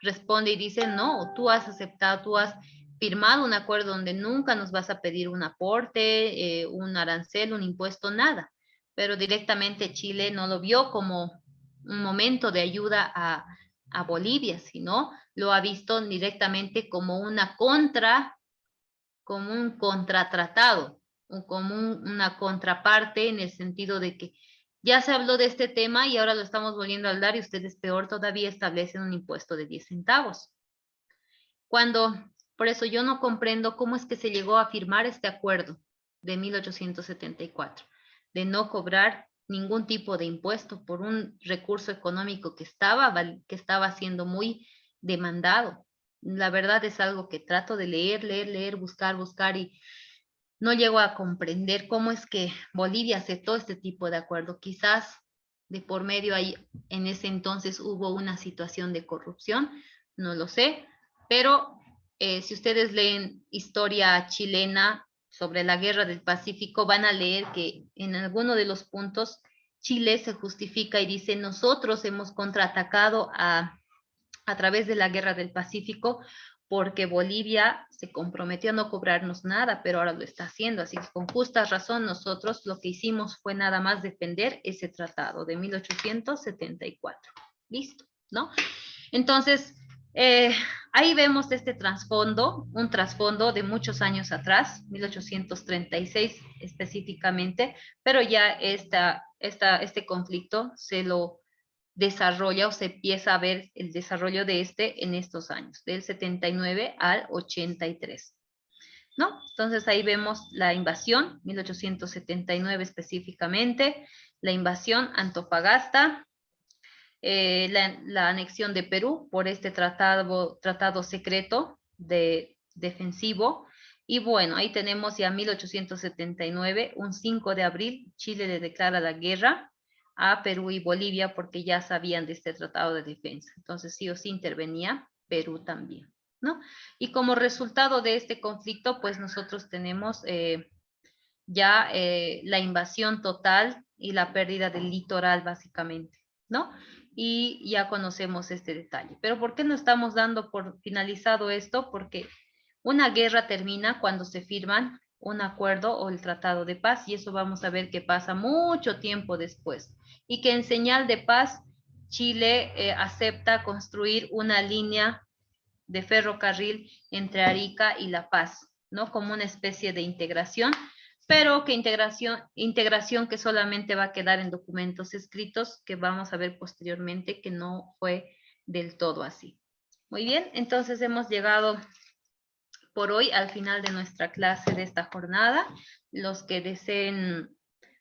responde y dice, no, tú has aceptado, tú has firmado un acuerdo donde nunca nos vas a pedir un aporte, un arancel, un impuesto, nada. Pero directamente Chile no lo vio como un momento de ayuda a Bolivia, sino lo ha visto directamente como como un contratratado, o como una contraparte en el sentido de que ya se habló de este tema y ahora lo estamos volviendo a hablar y ustedes peor todavía establecen un impuesto de 10 centavos. Por eso yo no comprendo cómo es que se llegó a firmar este acuerdo de 1874, de no cobrar ningún tipo de impuesto por un recurso económico que estaba siendo muy demandado. La verdad es algo que trato de leer, buscar y no llego a comprender cómo es que Bolivia aceptó este tipo de acuerdo. Quizás de por medio ahí en ese entonces hubo una situación de corrupción, no lo sé, pero si ustedes leen historia chilena sobre la Guerra del Pacífico, van a leer que en alguno de los puntos Chile se justifica y dice, nosotros hemos contraatacado a través de la Guerra del Pacífico porque Bolivia se comprometió a no cobrarnos nada, pero ahora lo está haciendo. Así que con justa razón nosotros lo que hicimos fue nada más defender ese tratado de 1874. Listo, ¿no? Entonces, ahí vemos este trasfondo, un trasfondo de muchos años atrás, 1836 específicamente, pero ya este conflicto se lo desarrolla o se empieza a ver el desarrollo de en estos años, del 79 al 83. ¿No? Entonces ahí vemos la invasión, 1879 específicamente, la invasión Antofagasta, la anexión de Perú por este tratado secreto defensivo. Y bueno, ahí tenemos ya 1879, un 5 de abril, Chile le declara la guerra a Perú y Bolivia porque ya sabían de este tratado de defensa. Entonces sí o sí intervenía Perú también, ¿no? Y como resultado de este conflicto, pues nosotros tenemos ya la invasión total y la pérdida del litoral básicamente, ¿no? Y ya conocemos este detalle. Pero ¿por qué no estamos dando por finalizado esto? Porque una guerra termina cuando se firman un acuerdo o el tratado de paz y eso vamos a ver que pasa mucho tiempo después y que en señal de paz Chile acepta construir una línea de ferrocarril entre Arica y La Paz, ¿no? Como una especie de integración, pero que integración que solamente va a quedar en documentos escritos que vamos a ver posteriormente que no fue del todo así. Muy bien, entonces hemos llegado por hoy al final de nuestra clase de esta jornada. Los que deseen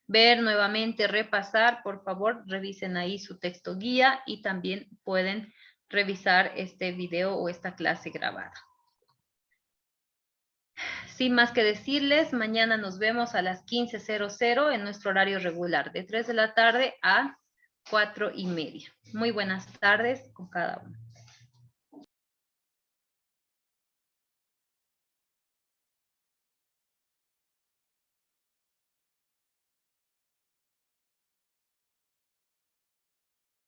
ver nuevamente, repasar, por favor, revisen ahí su texto guía y también pueden revisar este video o esta clase grabada. Sin más que decirles, mañana nos vemos a las 15:00 en nuestro horario regular, de 3 de la tarde a 4:30. Muy buenas tardes con cada uno.